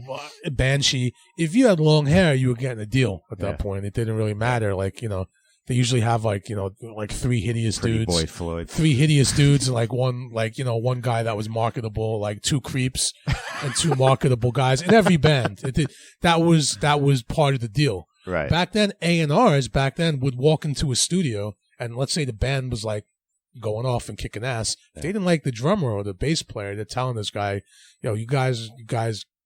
Banshee, if you had long hair, you were getting a deal at that point. It didn't really matter. Like, you know, they usually have like, you know, like three hideous Pretty dudes. Boy Floyd. Three hideous dudes and like one, like, you know, one guy that was marketable, like two creeps and two marketable guys in every band. That was part of the deal. Right. Back then, A&Rs would walk into a studio and let's say the band was like going off and kicking ass. If they didn't like the drummer or the bass player, they're telling this guy, you know, you guys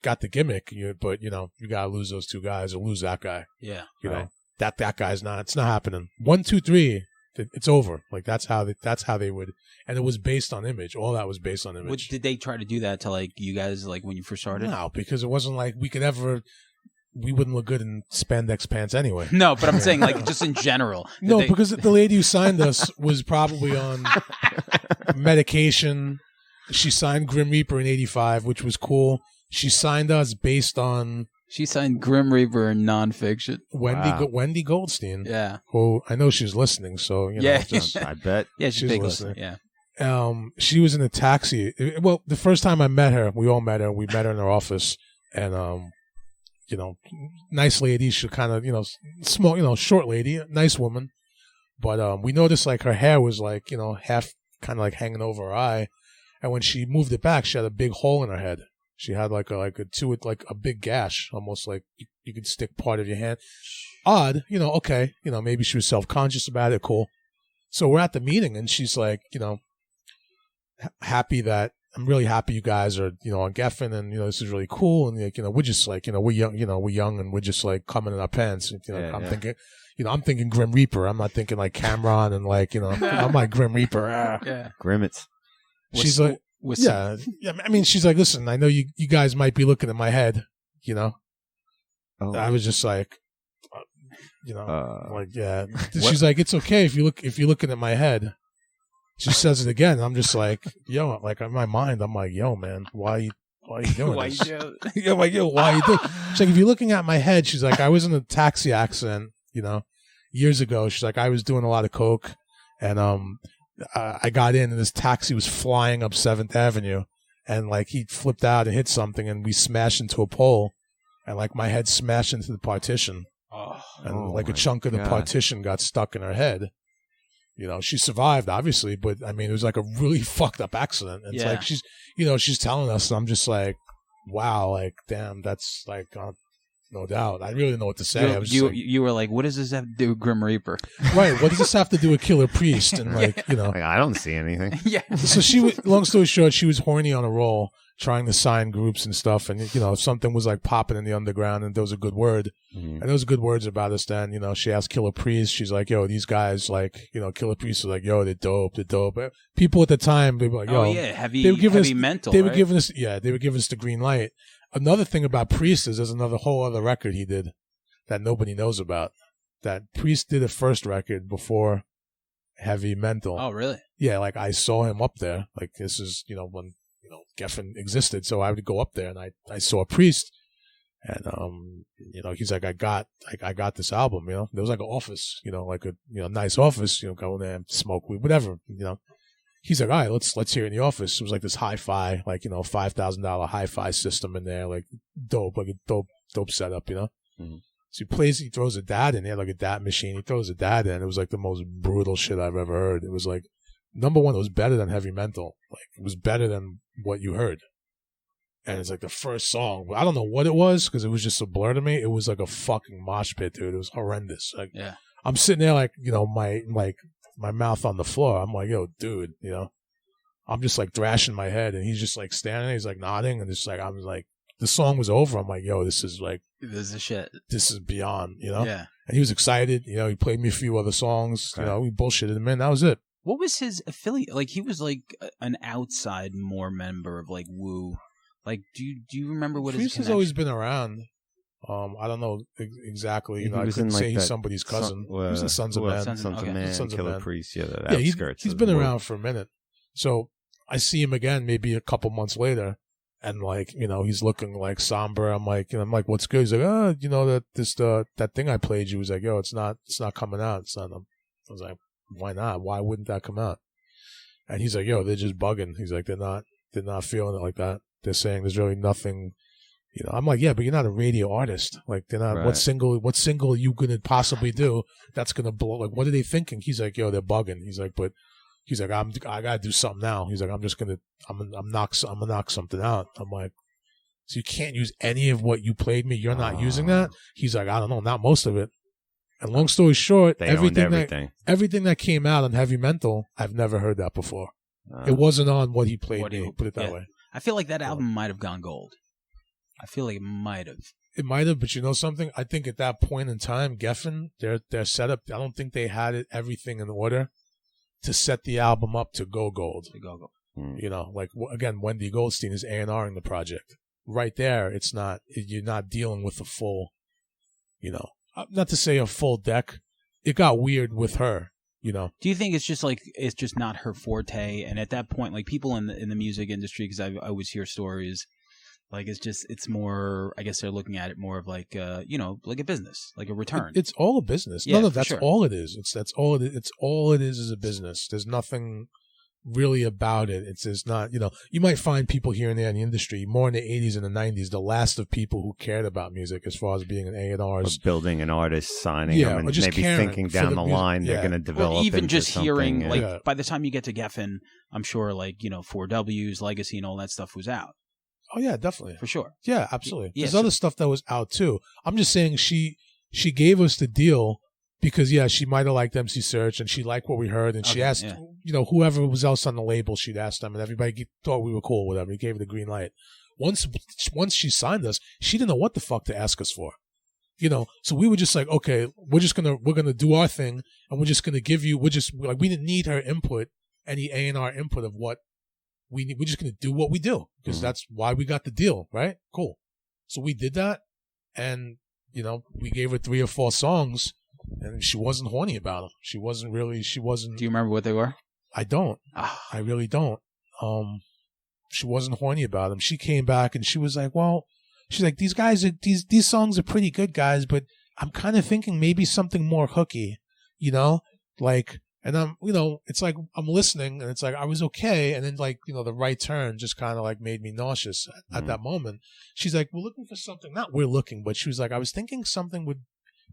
got the gimmick, but you know, you gotta lose those two guys or lose that guy. Yeah. You know. That guy's not. It's not happening. 1, 2, 3. It's over. Like that's how they would. And it was based on image. All that was based on image. Did they try to do that to like you guys like when you first started? No, because it wasn't like we wouldn't look good in spandex pants anyway. No, but I'm saying like just in general. No, because the lady who signed us was probably on medication. She signed Grim Reaper in '85, which was cool. She signed us based on. She signed Grim Reaper and Nonfiction. Wendy Goldstein. Yeah. Who I know she's listening, so you know. I bet. Yeah, she's big listening. Yeah. She was in a taxi. Well, the first time I met her, we all met her. We met her in her office, and you know, nice lady. She kind of, you know, small, you know, short lady, nice woman. But we noticed like her hair was like, you know, half kind of like hanging over her eye, and when she moved it back, she had a big hole in her head. She had like a big gash, almost like you could stick part of your hand. Odd, you know, okay. You know, maybe she was self-conscious about it, cool. So we're at the meeting and she's like, you know, I'm really happy you guys are, you know, on Geffen and, you know, this is really cool. And like, you know, we're just like, you know, we're young and we're just like coming in our pants. You know, I'm thinking Grim Reaper. I'm not thinking like Cameron and like, you know, I'm like Grim Reaper. Yeah. Grimmets. She's like, yeah. I mean, she's like, listen, I know you guys might be looking at my head, you know. Oh. I was just like, you know, like, yeah. She's like, it's okay if you're looking at my head. She says it again. I'm just like, yo, like in my mind, I'm like, yo, man, why are you doing this? Yeah, like, yo, why are you doing? She's like, if you're looking at my head, she's like, I was in a taxi accident, you know, years ago. She's like, I was doing a lot of coke, and I got in and this taxi was flying up 7th Avenue and like he flipped out and hit something and we smashed into a pole and like my head smashed into the partition and like a chunk of the partition got stuck in her head. You know, she survived obviously, but I mean, it was like a really fucked up accident. And it's like, she's telling us and I'm just like, wow, like, damn, that's like, no doubt. I really didn't know what to say. You were like, what does this have to do with Grim Reaper? Right. What does this have to do with Killer Priest? And like, you know. Like, I don't see anything. Yeah. So long story short, she was horny on a roll, trying to sign groups and stuff. And, you know, something was like popping in the underground and there was a good word. Mm-hmm. And there was good words about us then. You know, she asked Killer Priest. She's like, yo, these guys, like, you know, Killer Priest was like, yo, they're dope. People at the time, they were like, yo. Oh, yeah. Heavy mental. They were giving us the green light. Another thing about Priest is there's another whole other record he did that nobody knows about. That Priest did a first record before Heavy Mental. Oh, really? Yeah, like I saw him up there. Like this is, you know, when, you know, Geffen existed. So I would go up there and I saw Priest And he's like, I got this album. There was like an office, like a nice office. Go in there and smoke weed, whatever. He's like, all right, let's hear it in the office. It was like this hi-fi, like $5,000 hi-fi system in there, like dope setup. Mm-hmm. So he throws a DAT in there, like a DAT machine. He throws a DAT in. It was like the most brutal shit I've ever heard. It was like, number one, it was better than heavy metal. Like, it was better than what you heard. And it's like the first song. I don't know what it was because it was just a blur to me. It was like a fucking mosh pit, dude. It was horrendous. Like, yeah. I'm sitting there like, my mouth on the floor. I'm like, yo, dude, I'm just like thrashing my head, and he's just like standing there. He's like nodding, and just like, I'm like, the song was over. I'm like, yo, this is shit. This is beyond, Yeah. And he was excited. He played me a few other songs. Okay. We bullshitted him in. That was it. What was his affiliate? Like, he was like an outside more member of like Woo. Like, do you remember what his connection? Has always been around. I don't know exactly. I couldn't say he's somebody's cousin. He was the Sons of Man. Sons of Man, Killer Priest. Yeah, the outskirts. He's been around for a minute. So I see him again maybe a couple months later, and like, he's looking like somber. I'm like, what's good? He's like, that thing I played you. Was like, yo, it's not coming out. It's not. I was like, why not? Why wouldn't that come out? And he's like, yo, they're just bugging. He's like, they're not feeling it like that. They're saying there's really nothing. I'm like, yeah, but you're not a radio artist. Like, they're not. Right. What single are you gonna possibly do that's gonna blow? Like, what are they thinking? He's like, yo, they're bugging. He's like, I gotta do something now. He's like, I'm gonna knock something out. I'm like, so you can't use any of what you played me. You're not using that. He's like, I don't know, not most of it. And long story short, everything that came out on Heavy Mental, I've never heard that before. It wasn't on what he played me. Put it that way. I feel like that album might have gone gold. I feel like it might have. It might have, but you know something? I think at that point in time, Geffen, their setup, I don't think they had everything in order to set the album up to go gold. Like, again, Wendy Goldstein is A&Ring the project. Right there, you're not dealing with the full, not to say a full deck. It got weird with her. Do you think it's just not her forte? And at that point, like, people in the music industry, because I always hear stories, like, it's more, I guess they're looking at it more of like, like a business, like a return. It's all a business. Yeah, no, that's all it is. It's all it is a business. There's nothing really about it. It's not, you might find people here and there in the industry, more in the 80s and the 90s, the last of people who cared about music as far as being an A&R's. Building an artist, signing them, and maybe thinking down the line they're going to develop. Or even just hearing, like, by the time you get to Geffen, I'm sure, like, 4W's, Legacy, and all that stuff was out. Oh, yeah, definitely. For sure. Yeah, absolutely. There's other stuff that was out, too. I'm just saying she gave us the deal because, she might have liked MC Search, and she liked what we heard, and she asked, whoever was else on the label, she'd asked them, and everybody thought we were cool, whatever. He gave her the green light. Once she signed us, she didn't know what the fuck to ask us for. So we were just like, okay, we're gonna do our thing, and we're just gonna give you, we didn't need her input, any A&R input of what we're just gonna do what we do, because that's why we got the deal, right? Cool. So we did that, and, we gave her 3 or 4 songs, and she wasn't horny about them. She wasn't. Do you remember what they were? I don't. I really don't. She wasn't horny about them. She came back and she was like, well, she's like, these songs are pretty good, guys, but I'm kind of thinking maybe something more hooky, like, and I'm, it's like, I'm listening and it's like, I was okay. And then, like, the right turn just kind of like made me nauseous at that moment. She's like, we're looking for something, not we're looking, but she was like, I was thinking something would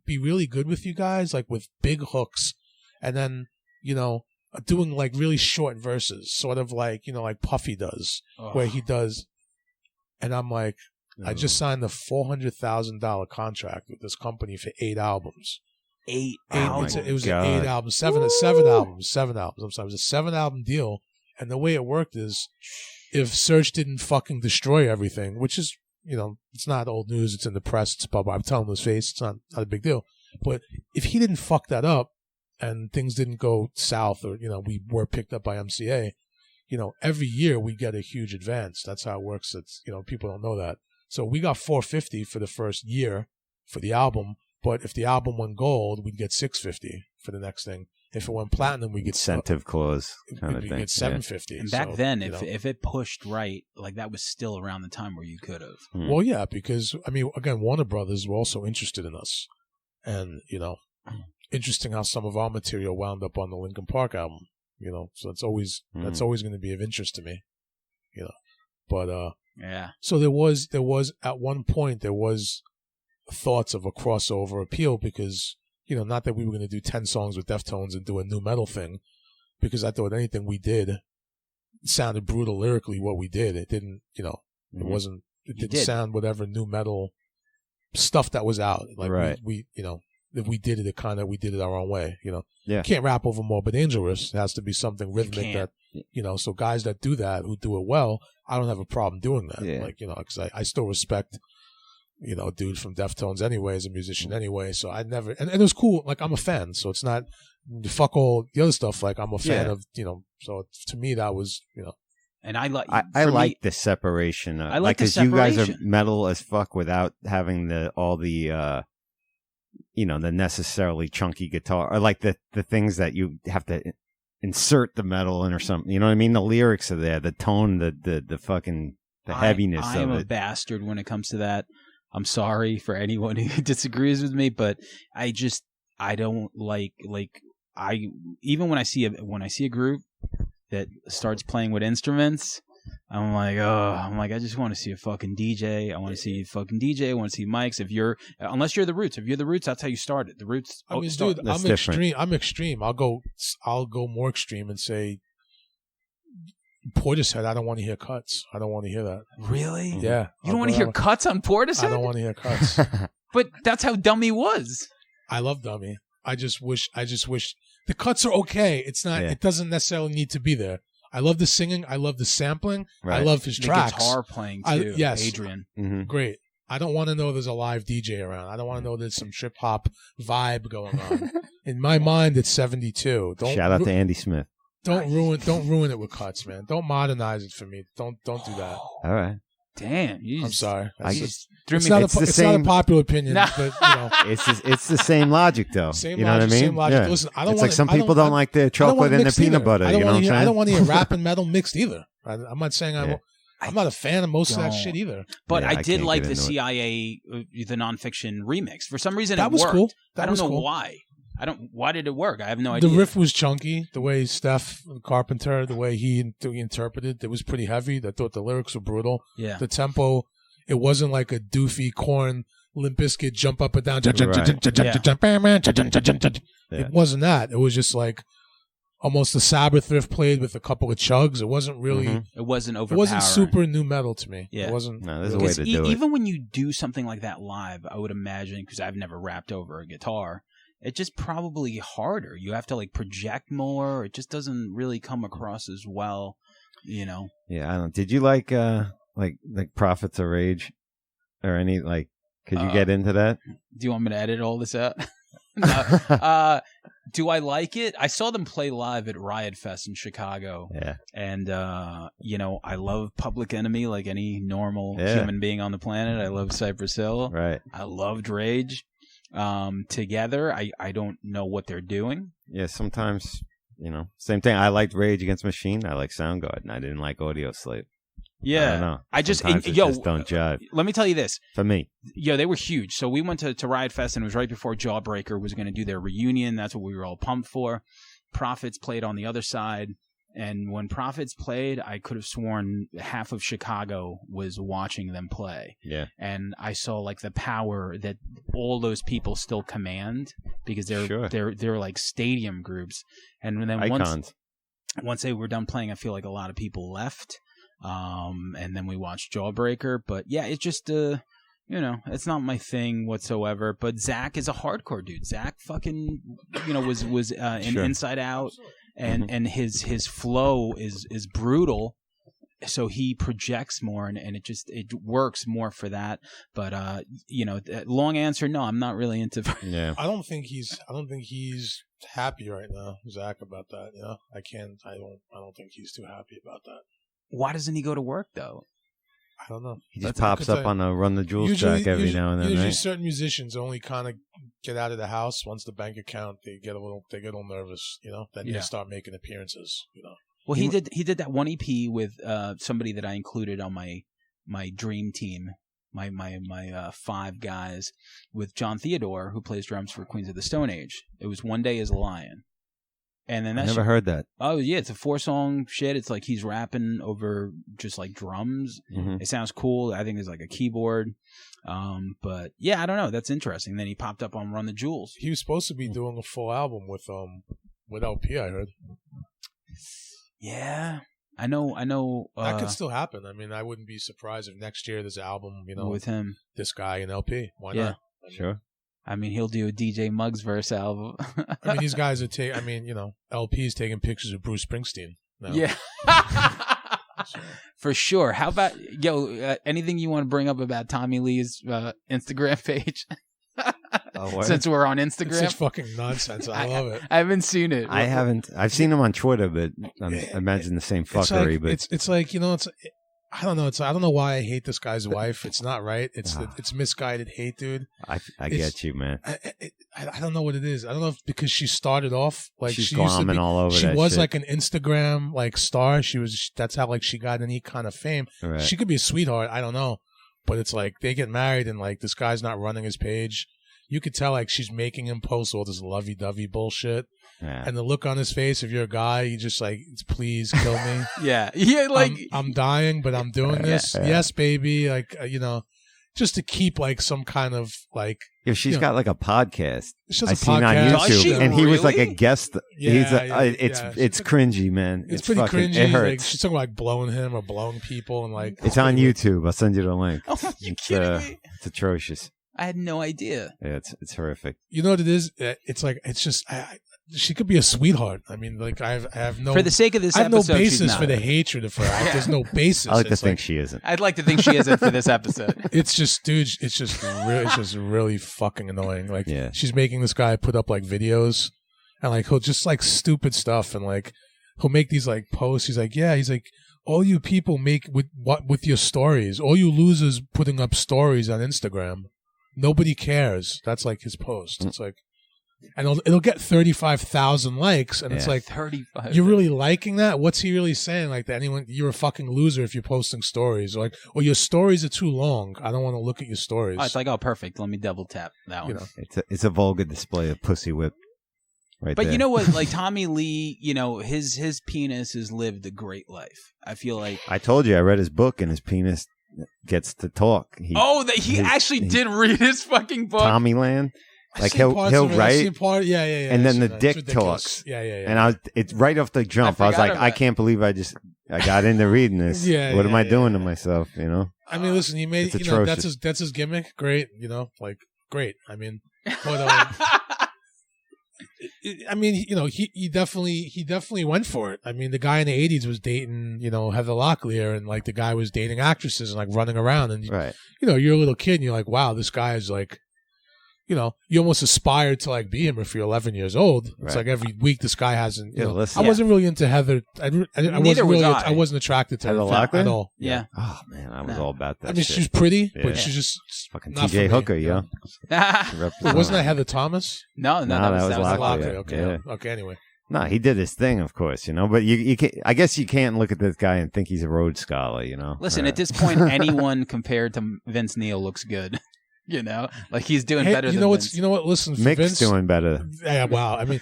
be really good with you guys, like with big hooks, and then doing like really short verses, sort of like like Puffy does, where he does. And I'm like, I just signed a $400,000 contract with this company for 8 albums. 8 albums. It was an 8 albums, seven albums. I'm sorry, it was a 7-album deal, and the way it worked is, if Search didn't fucking destroy everything, which is, it's not old news, it's in the press, it's public, I'm telling him his face, it's not a big deal. But if he didn't fuck that up and things didn't go south, or, we were picked up by MCA, every year we get a huge advance. That's how it works. It's, people don't know that. So we got $450 for the first year for the album, but if the album went gold, we'd get $650 for the next thing. If it went platinum, we get incentive clause kind of we thing. get $750. And back then, if it pushed right, like that was still around the time where you could have. Well, yeah, because I mean, again, Warner Brothers were also interested in us, and interesting how some of our material wound up on the Linkin Park album. So that's always going to be of interest to me. But yeah. So there was at one point there was thoughts of a crossover appeal because not that we were going to do 10 songs with Deftones and do a new metal thing, because I thought anything we did sounded brutal lyrically. What we did, it didn't it wasn't it didn't sound whatever new metal stuff that was out. Like right. we if we did it, we did it our own way. Yeah. Can't rap over Morbid Angel riffs. It has to be something rhythmic that so guys that do that, who do it well, I don't have a problem doing that. Yeah. Because I still respect dude from Deftones anyway, as a musician anyway. So I never, and it was cool. Like, I'm a fan, so it's not fuck all the other stuff. Like, I'm a fan of, so to me that was, And I like the separation. I like the because you guys are metal as fuck without having the necessarily chunky guitar, or like the things that you have to insert the metal in or something. You know what I mean? The lyrics are there, the tone, the fucking the heaviness of it. I'm a bastard when it comes to that. I'm sorry for anyone who disagrees with me, but I don't like even when I see a group that starts playing with instruments, I'm like, I just want to see a fucking DJ. I want to see a fucking DJ. I want to see mics. Unless you're the Roots. If you're the Roots, that's how you start it. The Roots. I mean, dude, I'm extreme. I'm extreme. I'll go more extreme and say, Portishead, I don't want to hear cuts. I don't want to hear that. Really? Yeah. You don't want to hear cuts on Portishead? I don't want to hear cuts. But that's how Dummy was. I love Dummy. I just wish the cuts are okay. It's not. Yeah. It doesn't necessarily need to be there. I love the singing. I love the sampling. Right. I love his tracks. The guitar playing too. Yes, Adrian. Mm-hmm. Great. I don't want to know there's a live DJ around. I don't want to know there's some trip hop vibe going on. In my mind, it's 72. Shout out to Andy Smith. Don't ruin it with cuts, man. Don't modernize it for me. Don't do that. All right. Damn. I'm sorry. It's not a popular opinion, but it's the same logic though. Same you know logic, what I mean? Same logic. Yeah. Listen, I don't it's want like some people don't like the chocolate and the peanut butter. You know what I'm saying? I don't want to hear rap and metal mixed either. I'm not saying I'm not a fan of most of that shit either. But I did like the CIA, the Nonfiction remix. For some reason, that was worked. Cool. I don't know why. Why did it work? I have no idea. The riff was chunky. The way Steph Carpenter, the way he interpreted it was pretty heavy. I thought the lyrics were brutal. Yeah. The tempo, it wasn't like a doofy Korn Limp Bizkit jump up and down. It wasn't that. It was just like almost the Sabbath riff played with a couple of chugs. It wasn't really. It wasn't overpowering. It wasn't super new metal to me. Yeah. It wasn't. No, there's a way to do it. Even when you do something like that live, I would imagine, because I've never rapped over a guitar, it's just probably harder. You have to like project more. It just doesn't really come across as well, Yeah, I don't. Did you like Prophets of Rage, or any like? Could you get into that? Do you want me to edit all this out? No. Do I like it? I saw them play live at Riot Fest in Chicago. Yeah. And, I love Public Enemy like any normal human being on the planet. I love Cypress Hill. Right. I loved Rage. Together, I don't know what they're doing. Yeah, sometimes, same thing. I liked Rage Against the Machine. I like Soundgarden. I didn't like Audio Slave. Yeah, I don't know. Just don't jive. Let me tell you this. For me, they were huge. So we went to Riot Fest, and it was right before Jawbreaker was going to do their reunion. That's what we were all pumped for. Prophets played on the other side, and when Prophets played, I could have sworn half of Chicago was watching them play. Yeah, and I saw like the power that all those people still command, because they're like stadium groups. And then icons. Once they were done playing, I feel like a lot of people left. And then we watched Jawbreaker, but yeah, it's just it's not my thing whatsoever. But Zach is a hardcore dude. Zach fucking was in Inside Out, and his flow is brutal, so he projects more, and it works more for that. But long answer, no, I'm not really into. Yeah, I don't think he's happy right now, Zach, about that. I don't think he's too happy about that. Why doesn't he go to work though? I don't know. He just pops up on a Run the Jewels track every now and then. Usually, right? certain musicians only kind of get out of the house once the bank account. They get a little nervous, you know. Then they start making appearances, you know. Well, he did that one EP with somebody that I included on my dream team, my 5 guys, with John Theodore, who plays drums for Queens of the Stone Age. It was One Day as a Lion. And then I never heard that. Oh yeah, it's a 4-song shit. It's like he's rapping over just like drums. Mm-hmm. It sounds cool. I think there's like a keyboard. But yeah, I don't know. That's interesting. Then he popped up on Run the Jewels. He was supposed to be doing a full album with LP, I heard. Yeah. I know. That could still happen. I mean, I wouldn't be surprised if next year there's an album, you know, with him, this guy and LP. Why not? I mean, sure. I mean, he'll do a DJ Muggs verse album. I mean, these guys are you know, LP is taking pictures of Bruce Springsteen now. Yeah. For sure. How about, anything you want to bring up about Tommy Lee's Instagram page? Since we're on Instagram. It's such fucking nonsense. I love it. I haven't seen it. I haven't. I've seen him on Twitter, but I imagine the same fuckery. It's like, you know, I don't know. I don't know why I hate this guy's wife. It's not right. It's misguided hate, dude. I get you, man. I don't know what it is. I don't know if because she started off like she's glomming all over. She that was shit. like an Instagram like star. That's how like she got any kind of fame. Right. She could be a sweetheart. I don't know, but it's like they get married and like this guy's not running his page. You could tell like she's making him post all this lovey-dovey bullshit. Yeah. And the look on his face, if you're a guy, you just like, please kill me. Yeah, like I'm dying, but I'm doing this. Yeah. Yes, baby. Like, you know, just to keep like some kind of like. Yeah, she's got like a podcast. I seen on YouTube, and he was like a guest. Yeah, it's cringy, man. It's pretty fucking, cringy. It hurts. Like, she's talking about like blowing him or blowing people, and like it's on YouTube. I'll send you the link. Oh, you kidding me? It's atrocious. I had no idea. Yeah, it's horrific. You know what it is? It's like it's just. She could be a sweetheart. I mean, like I have no. For the sake of this I have episode, no basis for the hatred of her. There's no basis. I like to think she isn't. I'd like to think she isn't for this episode. It's just, dude. It's just really fucking annoying. Like, she's making this guy put up like videos, and like he'll just like stupid stuff, and like he'll make these like posts. He's like, all you people make with your stories. All you losers putting up stories on Instagram. Nobody cares. That's like his post. It's like. And it'll get 35,000 likes, and it's like 35. You're really liking that? What's he really saying? Like that? You're a fucking loser if you're posting stories, or your stories are too long. I don't want to look at your stories. Oh, it's like, perfect. Let me double tap that one. You know. It's a vulgar display of pussy whip, right? But there. you know what? Like Tommy Lee, you know his penis has lived a great life. I feel like I told you I read his book, and his penis gets to talk. He actually did read his fucking book, Tommy Land. Like he'll write, and then the dick talks. Yeah. And it's right off the jump. I was like, I can't believe I got into reading this. What am I doing to myself? You know. I mean, listen, he made that's his gimmick. Great, you know, like great. I mean, but, I mean, you know, he definitely went for it. I mean, the guy in the '80s was dating, you know, Heather Locklear, and like the guy was dating actresses and like running around, and right. You know, you're a little kid, and you're like, wow, this guy is like. You know, you almost aspired to like be him if you're 11 years old. It's like every week this guy hasn't. You know, listen. I wasn't really into Heather. I wasn't attracted to Heather Locklear at all. Yeah. Oh man, I was all about that. I mean, shit. she's pretty, but she's just fucking not TJ Hooker, yo. Wasn't that Heather Thomas? No, that was Locklear. Okay, yeah. Okay. Anyway. No, he did his thing, of course, you know. But you can't, I guess you can't look at this guy and think he's a Rhodes Scholar, you know. Listen, at this point, anyone compared to Vince Neil looks good. You know, like he's doing better than Vince. You know what? Listen, Mick's Vince, doing better. Yeah, wow. I mean,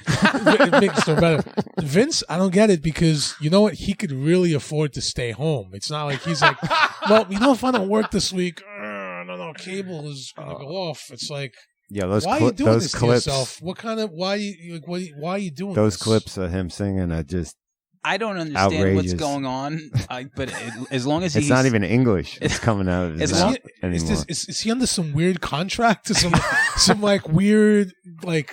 Mick's doing better. Vince, I don't get it because you know what? He could really afford to stay home. It's not like he's like, well, you know, if I don't work this week, no, cable is going to go off. It's like, yeah, why are you doing this clips, to yourself? What kind of why are you doing those this? clips of him singing are just. I don't understand what's going on, but as long as it's not even English, it's coming out of his mouth anymore. Is he under some weird contract to some like weird like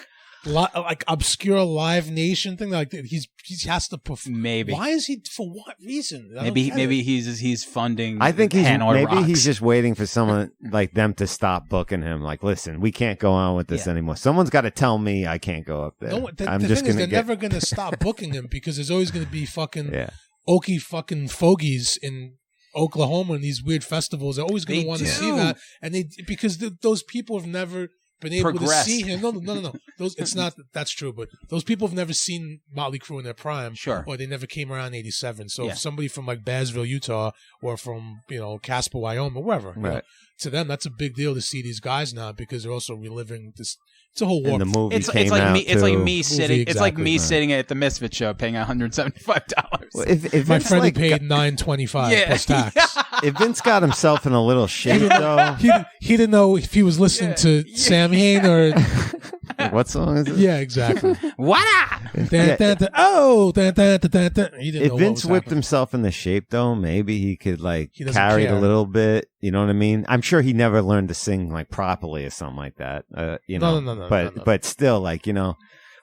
obscure Live Nation thing? Like he has to perform. Maybe. Why is he? For what reason? Maybe he's funding. I think Hanoi he's just waiting for someone like them to stop booking him. Like, listen, we can't go on with this anymore. Someone's got to tell me I can't go up there. No, they're never going to stop booking him because there's always going to be fucking okie fucking fogies in Oklahoma and these weird festivals. They're always going to want to see that, and because those people have never been able to see him. No. It's not that's true, but those people have never seen Motley Crue in their prime, or they never came around in '87. So if somebody from like Bearsville, Utah, or from Casper, Wyoming, or wherever, to them that's a big deal to see these guys now because they're also reliving this. It's a whole war. The movie it's like me sitting at the Misfit show paying $175. Well, if my friend paid $925 plus tax. If Vince got himself in a little shape, though, he didn't know if he was listening to Sam Hain or what song is it? Yeah, exactly. What? He didn't If know Vince what whipped himself into shape, though, maybe he could He doesn't carry it care. a little bit. You know what I mean? I'm sure he never learned to sing properly or something like that. No. But still,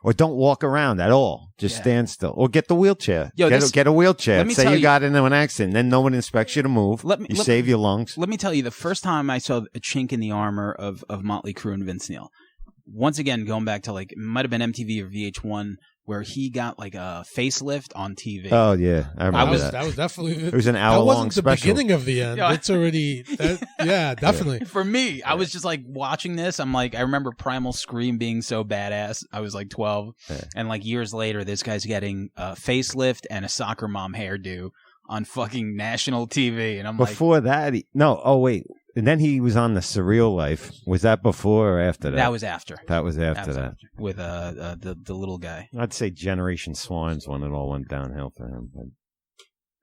or don't walk around at all. Just stand still, or get the wheelchair. Get a wheelchair. Say you got into an accident, then no one expects you to move. Save your lungs. Let me tell you, the first time I saw a chink in the armor of Motley Crue and Vince Neil, once again going back to it might have been MTV or VH1, where he got a facelift on TV. Oh yeah, I remember that. That was definitely. It was an hour-long That wasn't the special. beginning of the end. It's already. Definitely. For me, I was just watching this. I'm I remember Primal Scream being so badass. I was 12, and years later, this guy's getting a facelift and a soccer mom hairdo on fucking national TV, and I'm before that. Wait. And then he was on the Surreal Life. Was that before or after that? That was after. That was after. With the little guy. I'd say Generation Swans when it all went downhill for him. But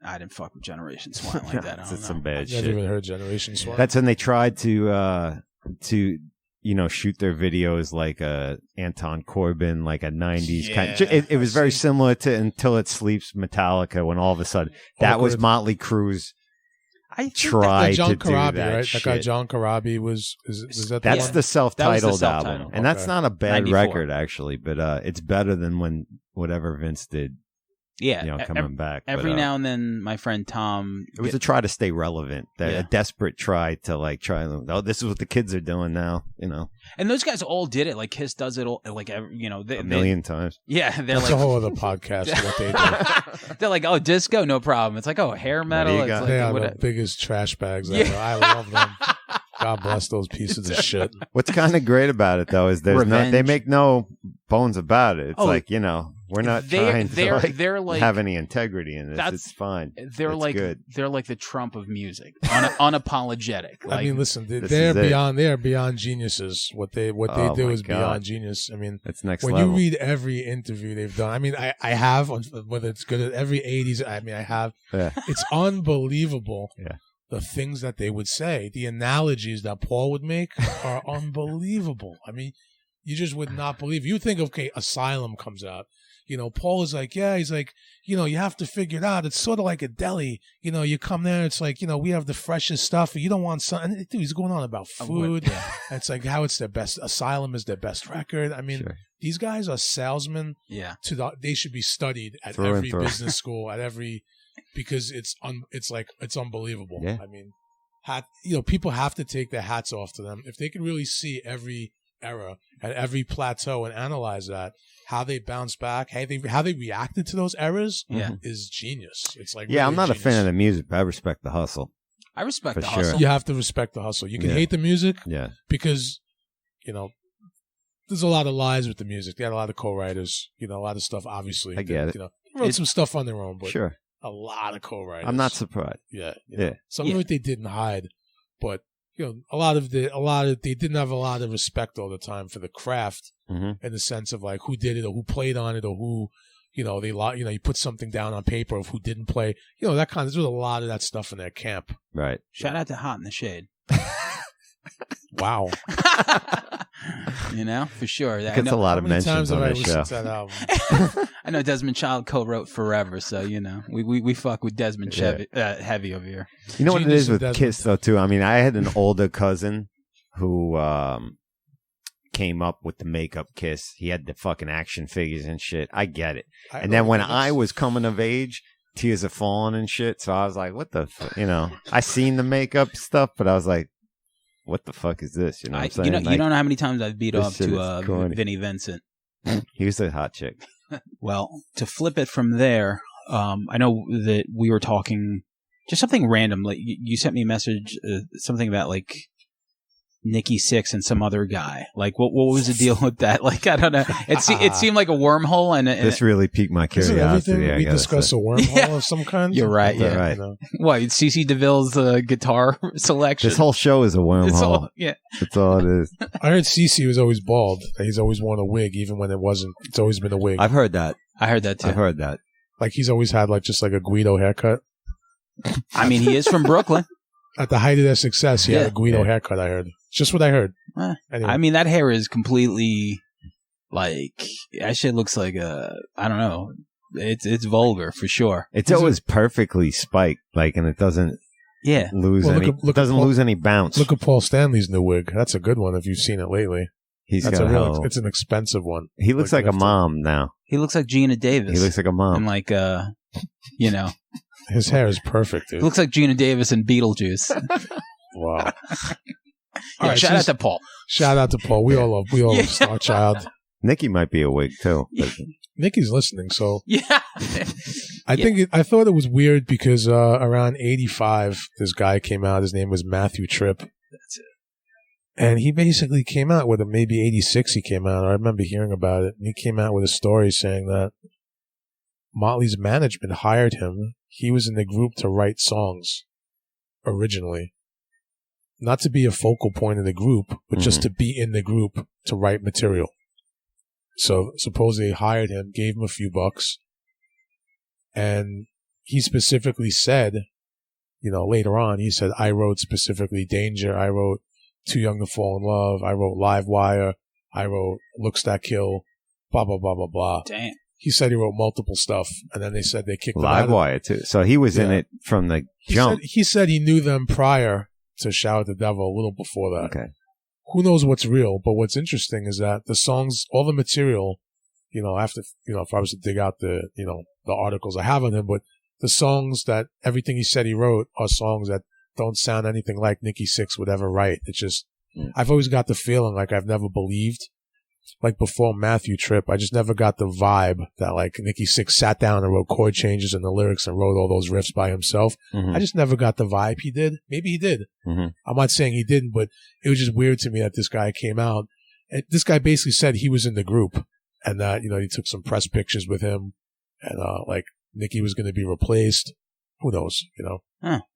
I didn't fuck with Generation Swan like that. That's some bad shit. Never even heard Generation Swan. That's when they tried to shoot their videos like Anton Corbijn, like a 90s kind. It was very similar to Until It Sleeps Metallica, when all of a sudden that was Motley Crue's. I tried John to do Corabi, that right? shit. That guy John Corabi was that That's the self-titled album, self-titled. and that's not a bad 94. record actually, but it's better than whatever Vince did. Yeah, coming back every now and then. My friend Tom, it was a try to stay relevant. A desperate try to this is what the kids are doing now. And those guys all did it. Kiss does it all. A million times. Yeah, that's a whole other podcast. What they do. They're oh, disco, no problem. It's hair metal. They are the biggest trash bags ever. I love them. God bless those pieces of shit. What's kind of great about it though is they make no bones about it. It's we're not trying to have any integrity in this. It's fine. They're good. They're like the Trump of music, unapologetic. I mean, listen, they're beyond geniuses. What they do is beyond genius. I mean, it's next when level. you read every interview they've done, I mean, I have, whether it's good at every 80s. I mean, I have. Yeah. It's unbelievable. Yeah. The things that they would say, the analogies that Paul would make are unbelievable. I mean, you just would not believe. You think, okay, Asylum comes out. Paul is he's you have to figure it out. It's sort of like a deli. You come there, it's we have the freshest stuff. You don't want something. Dude, he's going on about food. It's how it's their best. Asylum is their best record. I mean, these guys are salesmen. Yeah. They should be studied at every business school, because it's unbelievable. Yeah. I mean, people have to take their hats off to them if they can really see every era at every plateau and analyze that. How they bounce back, how they reacted to those errors is genius. It's really I'm not genius. a fan of the music, but I respect the hustle. I respect For the sure. hustle. You have to respect the hustle. You can hate the music, because there's a lot of lies with the music. They had a lot of co-writers, a lot of stuff. Obviously, I get it. Wrote some stuff on their own, but Sure, a lot of co-writers. I'm not surprised. Yeah. Some of it they didn't hide, but a lot of they didn't have a lot of respect all the time for the craft, in the sense of who did it or who played on it or who, you put something down on paper of who didn't play, that kind of. There's a lot of that stuff in their camp. Right. Shout out to Hot in the Shade. Wow. For sure. Gets a lot of mentions on this show. To that album? I know Desmond Child co-wrote Forever, so we fuck with Desmond heavy over here. You know what it is with Desmond. Kiss though too. I mean, I had an older cousin who came up with the makeup Kiss. He had the fucking action figures and shit. I get it. And then when I was coming of age, Tears Are Falling and shit. So I was like, what the fuck? I seen the makeup stuff, but I was like, what the fuck is this? You know what I'm saying? You don't know how many times I've beat off to Vinnie Vincent. He was a hot chick. Well, to flip it from there, I know that we were talking just something random. Like you sent me a message, something about like Nikki Sixx and some other guy. Like what was the deal with that? Like I don't know. It seemed like a wormhole, and this really piqued my curiosity. We discuss a wormhole of some kind. You're right. Yeah, right. You know? What? CeCe DeVille's guitar selection. This whole show is a wormhole. That's all it is. I heard CeCe was always bald. He's always worn a wig, even when it wasn't. It's always been a wig. I've heard that. I heard that too. I've heard that. Like he's always had like just like a Guido haircut. I mean, he is from Brooklyn. At the height of their success, he had a Guido haircut. I heard. It's just what I heard. Anyway. I mean, that hair is completely like that shit looks like I don't know. It's vulgar for sure. It's always perfectly spiked, like, and it doesn't lose lose any bounce. Look at Paul Stanley's new wig. That's a good one if you've seen it lately. It's an expensive one. He looks like a mom now. He looks like Gina Davis. He looks like a mom. And like you know. His hair is perfect, dude. He looks like Gina Davis in Beetlejuice. Wow. Right, shout out to Paul. Shout out to Paul. We all love Star Child. Nikki might be a wig too. Nikki's listening, so I thought it was weird because around 85, this guy came out. His name was Matthew Tripp. That's it. And he basically came out with maybe 86. He came out. I remember hearing about it. And he came out with a story saying that Motley's management hired him. He was in the group to write songs originally. Not to be a focal point of the group, but just to be in the group to write material. So supposedly they hired him, gave him a few bucks, and he specifically said, later on, he said, I wrote specifically Danger, I wrote Too Young to Fall in Love, I wrote Live Wire, I wrote Looks That Kill, blah, blah, blah, blah, blah. Damn. He said he wrote multiple stuff, and then they said they kicked him out. Live Wire, too. So he was in it from the jump. He said he knew them prior to Shout at the Devil, a little before that. Okay. Who knows what's real, but what's interesting is that the songs, all the material, after, if I was to dig out the articles I have on him, but the songs that everything he said he wrote are songs that don't sound anything like Nikki Sixx would ever write. It's just, I've always got the feeling like I've never believed, like before Matthew Tripp, I just never got the vibe that like Nikki Sixx sat down and wrote chord changes in the lyrics and wrote all those riffs by himself. I just never got the vibe he did. Maybe he did. I'm not saying he didn't, but it was just weird to me that this guy came out. And this guy basically said he was in the group and that, he took some press pictures with him and, like Nikki was going to be replaced. Who knows,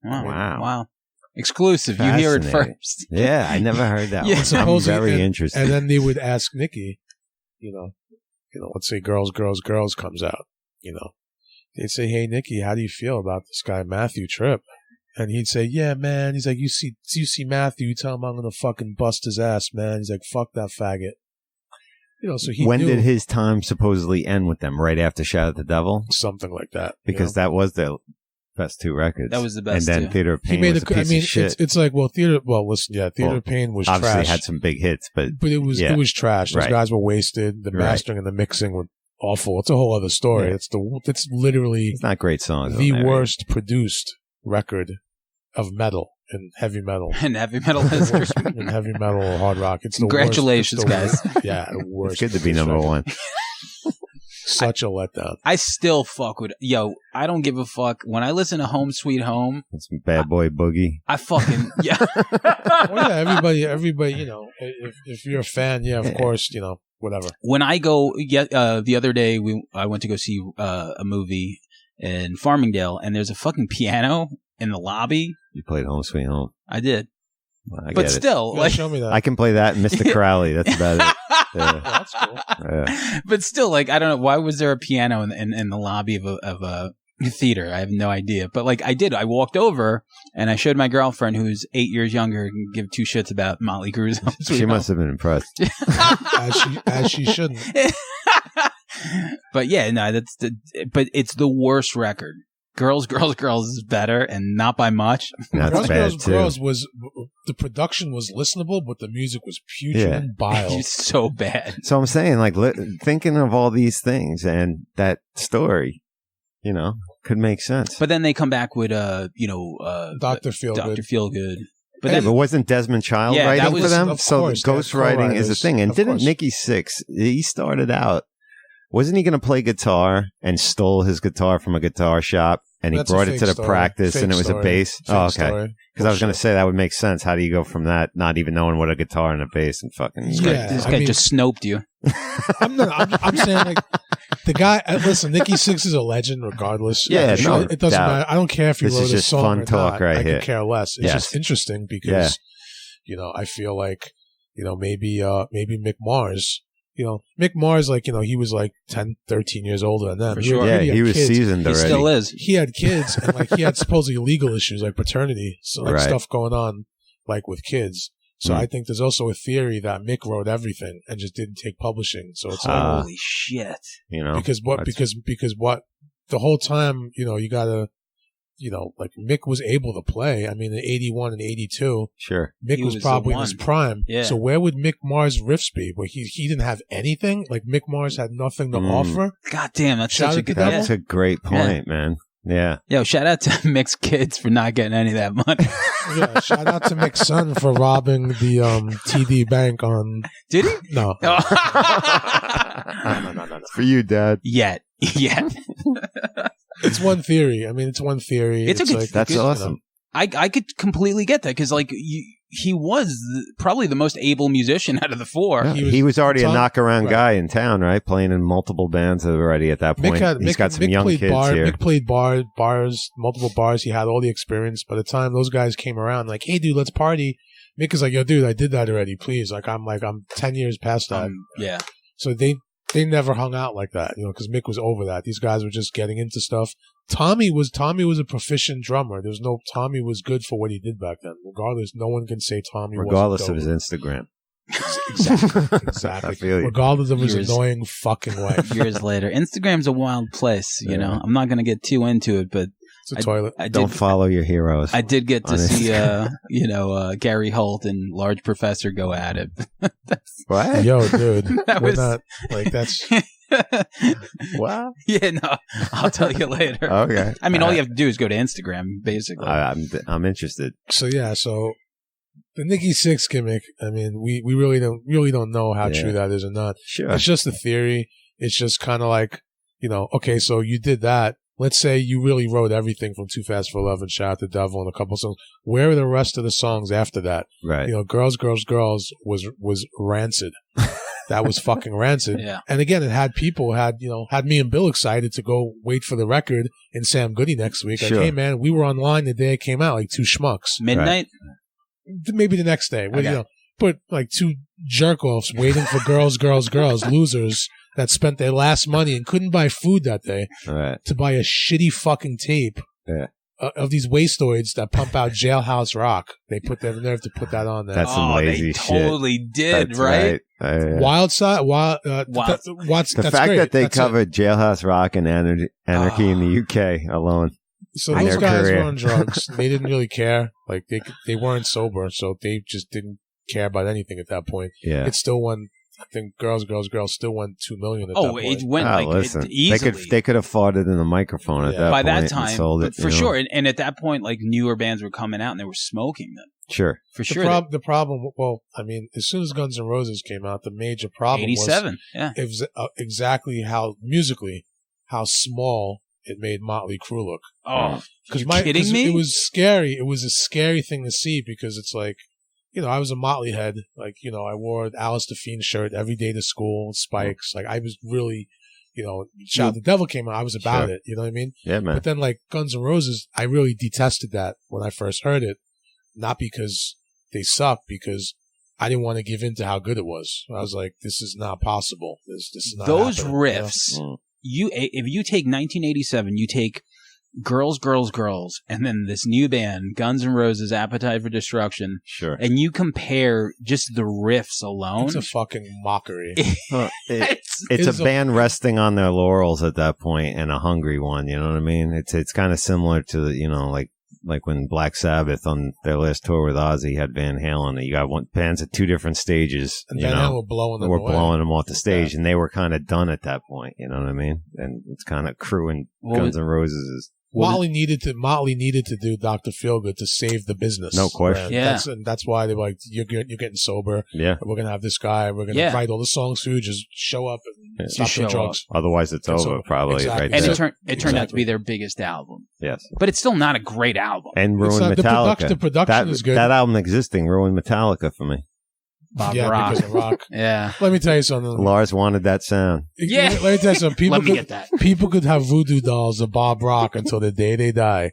Wow. Exclusive. You hear it first. Yeah, I never heard that one. I'm very interested. And then they would ask Nikki, let's say Girls comes out, they'd say, hey, Nikki, how do you feel about this guy, Matthew Tripp? And he'd say, yeah, man. He's like, you see Matthew, you tell him I'm going to fucking bust his ass, man. He's like, fuck that faggot. So he When did his time supposedly end with them? Right after Shout at the Devil? Something like that. Because that was the best two records. That was the best. And then Theater of Pain was a piece of shit. It's like, Theater of Pain was obviously trash. had some big hits, but it was trash. Those guys were wasted. The mastering and the mixing were awful. It's a whole other story. Yeah. It's literally it's not great songs. The worst produced record of metal and heavy metal. And heavy metal listeners. And heavy metal or hard rock. It's the Congratulations, worst. guys. Yeah, the worst. It's good to be number one. Such a letdown. I still fuck with I don't give a fuck. When I listen to Home Sweet Home, it's Bad Boy Boogie. I fucking everybody, if you're a fan, of course, whatever. When I go the other day I went to go see a movie in Farmingdale and there's a fucking piano in the lobby. You played Home Sweet Home. I did. Well, but still, show me that. I can play that and Mr. Crowley. That's about it. Yeah. That's cool. Yeah. But still, I don't know. Why was there a piano in the lobby of a theater? I have no idea. But I did. I walked over and I showed my girlfriend, who's 8 years younger, and give two shits about Motley Crue's. She must have been impressed. as she shouldn't. But yeah, no, but it's the worst record. Girls is better, and not by much. That's bad too. Girls was the production was listenable, but the music was putrid and bile. It's so bad. So I'm saying, thinking of all these things and that story, could make sense. But then they come back with Dr. Feelgood. But wasn't Desmond Child writing for them? So ghostwriting is a thing. And didn't Nikki Sixx? He started out. Wasn't he going to play guitar and stole his guitar from a guitar shop And he That's brought a it to the fake practice, story. and it was Fake a story. bass. Fake Oh, okay. story. Because I was going to Bullshit. say that would make sense. How do you go from that, not even knowing what a guitar and a bass and fucking... Yeah. This I guy mean- just snoped you. I'm saying like the guy. Listen, Nikki Sixx is a legend, regardless. Yeah, Sure, no it doesn't doubt. matter. I don't care if he This wrote is a just song fun or talk not. right I here. could care less. It's Yes. just interesting because I feel like maybe Mick Mars. Mick Mars, like, he was like 10, 13 years older than them. For sure. Yeah, had he was kids. seasoned He already. still is. He had kids, and like he had supposedly legal issues, like paternity, so like Right. stuff going on, like with kids. So I think there's also a theory that Mick wrote everything and just didn't take publishing. So it's like Holy shit. because what the whole time, you gotta, like Mick was able to play. I mean, in 81 and 82, Sure. Mick He was was probably the in his one. prime. Yeah. So where would Mick Mars' riffs be? Where he didn't have anything? Like Mick Mars had nothing to offer? God damn, that's Shout such a out to good Devil. That's a great point, man. Yeah. Yo, shout out to Mick's kids for not getting any of that money. Yeah, shout out to Mick's son for robbing the TD Bank on... Did he? No. Oh. No. For you, Dad. Yet. It's one theory. I mean, it's one theory. It's a good- That's good, awesome. I could completely get that because, like, he was probably the most able musician out of the four. Yeah, He he was was already a Tom- knockaround right. guy in town, right? Playing in multiple bands already at that point. He's got some young played kids here. Mick played bars, multiple bars. He had all the experience. By the time those guys came around, like, hey, dude, let's party. Mick is like, yo, dude, I did that already. Please. I'm 10 years past that. Yeah. So they never hung out like that, because Mick was over that. These guys were just getting into stuff. Tommy was a proficient drummer. Tommy was good for what he did back then. Regardless, no one can say Tommy Regardless of wasn't his Instagram. Exactly. I feel you. Regardless of his Years. annoying fucking wife. Years later. Instagram's a wild place, you Yeah. know. I'm not going to get too into it, but It's a toilet. I Don't did follow your heroes. I did get to on see Instagram. Gary Holt and Large Professor go at it. What? Yo, dude. That we're was- not, like, that's... What? Yeah, no. I'll tell you later. Okay. I mean, all you have to do is go to Instagram, basically. I'm interested. So, yeah, so... The Nikki Sixx gimmick, I mean, we really don't know how true that is or not. Sure. It's just a theory. It's just kind of like, okay, so you did that. Let's say you really wrote everything from Too Fast for Love and Shout Out the Devil and a couple songs. Where are the rest of the songs after that? Right. Girls, Girls, Girls was rancid. That was fucking rancid. Yeah. And again, it had people, had me and Bill excited to go wait for the record in Sam Goody next week. Sure. Like, hey man, we were online the day it came out, like two schmucks. Midnight? Maybe the next day. Okay. But like two jerk-offs waiting for girls, girls, girls, losers that spent their last money and couldn't buy food that day All right. to buy a shitty fucking tape of these wastoids that pump out Jailhouse Rock. They put their nerve to put that on there. That's some lazy they totally did, That's right? Yeah. Wild Side, Wild- The fact that they covered Jailhouse Rock and Anarchy in the UK alone. So in those their guys career. were on drugs. They didn't really care. Like they weren't sober, so they just didn't care about anything at that point. Yeah. It still won. I think Girls, Girls, Girls still won 2 million at that Oh, point. it went listen, easily. they could have fought it in the microphone at Yeah. that By point that and time, sold it for sure. And at that point, like, newer bands were coming out and they were smoking them. Sure. For The, sure. the problem, well, I mean, as soon as Guns N' Roses came out, the major problem 87. Yeah. was exactly how musically how small it made Motley Crue look. Oh, Because kidding me? It was scary. It was a scary thing to see because it's like, I was a Motley head. Like, I wore an Alice Fiend shirt every day to school, spikes. Like, I was really, Shout Out the Devil came out. I was about it. You know what I mean? Yeah, man. But then, like, Guns N' Roses, I really detested that when I first heard it. Not because they sucked, because I didn't want to give in to how good it was. I was like, this is not possible. This is not those happening, riffs, if you take 1987, you take Girls, Girls, Girls, and then this new band, Guns N' Roses, Appetite for Destruction, Sure. and you compare just the riffs alone. It's a fucking mockery. It's a band resting on their laurels at that point and a hungry one. You know what I mean? It's kind of similar to like when Black Sabbath on their last tour with Ozzy had Van Halen. You got bands at two different stages. And Van Halen were blowing them away. blowing them off the stage, and they were kind of done at that point. You know what I mean? And it's kind of Crue and Guns N' Roses is Motley needed to do Dr. Feelgood to save the business. No question. Yeah. That's why they're like, you're getting sober. Yeah. We're going to have this guy. We're going to write all the songs for you. Just show up and stop the drugs. Otherwise, it's over, probably. Exactly. Right And there. it turned out to be their biggest album. Yes. But it's still not a great album. And ruined Metallica. The production is good. That album existing ruined Metallica for me. Bob Rock. Because of Rock. Yeah. Let me tell you something. Lars wanted that sound. Yeah. Let me tell you something. People could have voodoo dolls of Bob Rock until the day they die.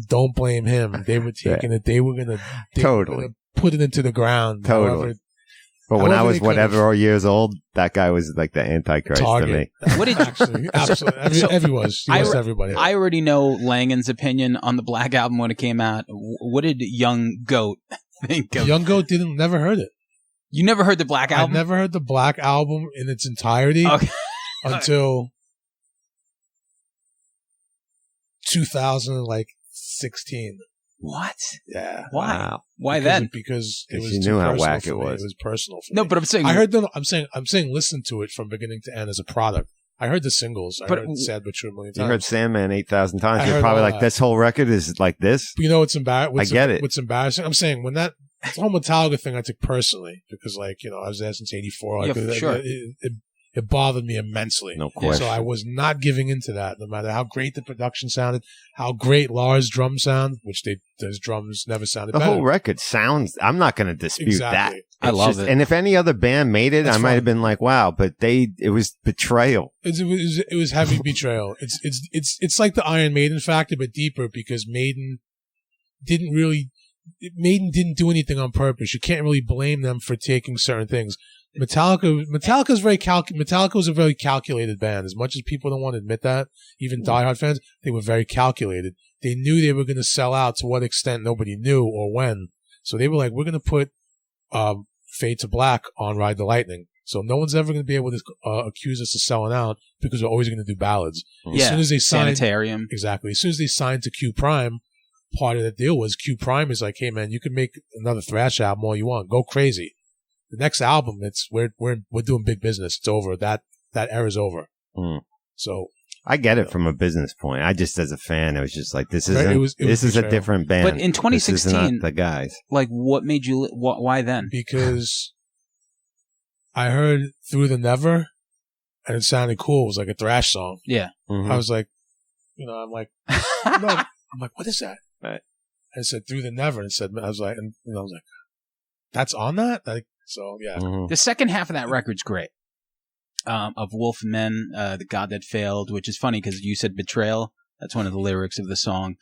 Don't blame him. They were taking it. They were going to put it into the ground. Totally. But when I was whatever years old, that guy was like the Antichrist to me. What did absolutely? Everybody. I already know Langen's opinion on the Black Album when it came out. What did Young Goat think of? Young Goat never heard it. You never heard the Black Album? I never heard the Black Album in its entirety until 2016. What? Yeah. Why? Wow. Why then? Because it was you knew how whack it was. It was personal for me. No, but I'm saying I heard them. I'm saying listen to it from beginning to end as a product. I heard the singles. I heard Sad But True a million times. You heard Sandman 8,000 times. You're probably like, this whole record is like this? But you know what's embarrassing? I get it. What's embarrassing? I'm saying when the whole Metallica thing I took personally because, like, you know, I was there since '84. Yeah, for sure. It bothered me immensely. No question. So I was not giving into that, no matter how great the production sounded, how great Lars' drums sound, which those drums never sounded better. The whole record sounds, I'm not going to dispute that. I love it. And if any other band made it, I might have been like, wow, but it was betrayal. It was heavy betrayal. It's like the Iron Maiden factor, but deeper because Maiden didn't do anything on purpose. You can't really blame them for taking certain things. Metallica was a very calculated band. As much as people don't want to admit that, even diehard fans, they were very calculated. They knew they were going to sell out. To what extent, nobody knew or when. So they were like, we're going to put Fade to Black on Ride the Lightning. So no one's ever going to be able to accuse us of selling out because we're always going to do ballads. As soon as they signed, Sanitarium. Exactly. As soon as they signed to Q Prime, part of the deal was Q Prime is like, hey man, you can make another thrash album all you want. Go crazy. The next album, we're doing big business. It's over. That era's over. So I get it from a business point. I just, as a fan, it was just like, this is a different band. But in 2016, this is not the guys. Like, what made you? Why then? Because I heard Through the Never, and it sounded cool. It was like a thrash song. Yeah. Mm-hmm. I was like, I'm like, what is that? Right. And it said Through the Never, and I was like, that's on that? Like, so, yeah. Mm-hmm. The second half of that record's great. Of Wolf and Men, The God That Failed, which is funny because you said betrayal. That's one of the lyrics of the song.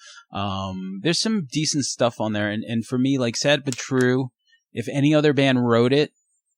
There's some decent stuff on there. And for me, like Sad But True, if any other band wrote it,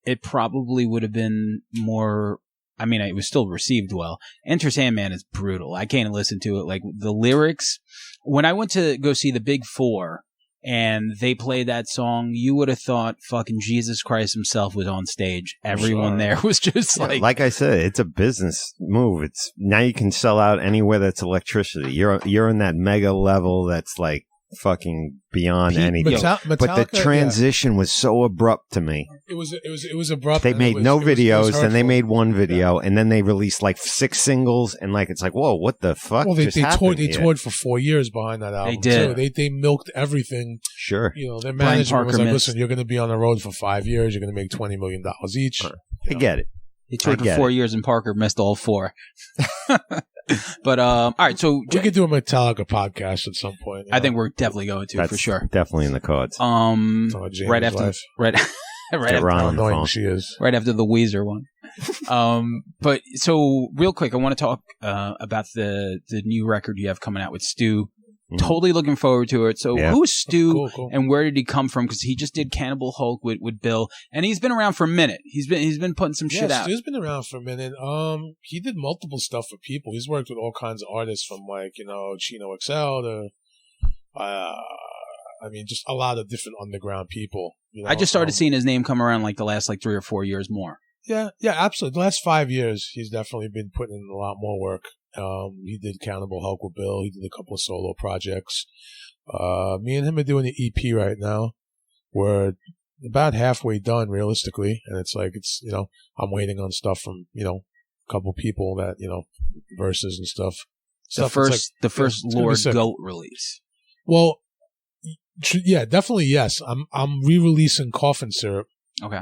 it probably would have been more... I mean, it was still received well. Enter Sandman is brutal. I can't listen to it. Like, the lyrics... When I went to go see the Big Four, and they played that song, you would have thought fucking Jesus Christ himself was on stage. Everyone there was just like I said, it's a business move. It's now you can sell out anywhere that's electricity. You're in that mega level that's like fucking beyond anything. But the transition was so abrupt to me. It was abrupt. They made no videos, then they made one video, and then they released like 6 singles, and like it's like, whoa, what the fuck? Well, they toured for 4 years behind that album. They did. So they milked everything. Sure. You know, their management was like, listen, you're going to be on the road for 5 years. You're going to make $20 million each. I get it. He toured for 4 years, and Parker missed all 4. But all right, so we could do a Metallica podcast at some point. I think we're definitely going to. That's for sure. Definitely in the cards. Right after how annoying she is. Right after the Weezer one. But so real quick, I want to talk about the new record you have coming out with Stu. Totally looking forward to it. So who's Stu cool. and where did he come from? Because he just did Cannibal Hulk with Bill, and he's been around for a minute. He's been putting some shit out. Stu's been around for a minute. He did multiple stuff for people. He's worked with all kinds of artists from like, Chino XL to, just a lot of different underground people. I just started seeing his name come around like the last 3 or 4 years more. Yeah, absolutely. The last 5 years, he's definitely been putting in a lot more work. He did Cannibal Hulk with Bill. He did a couple of solo projects. Me and him are doing an EP right now. We're about halfway done, realistically. And it's like, I'm waiting on stuff from, a couple people that, verses and stuff. The first Lord Goat release. Well, yeah, definitely yes. I'm re-releasing Coffin Syrup,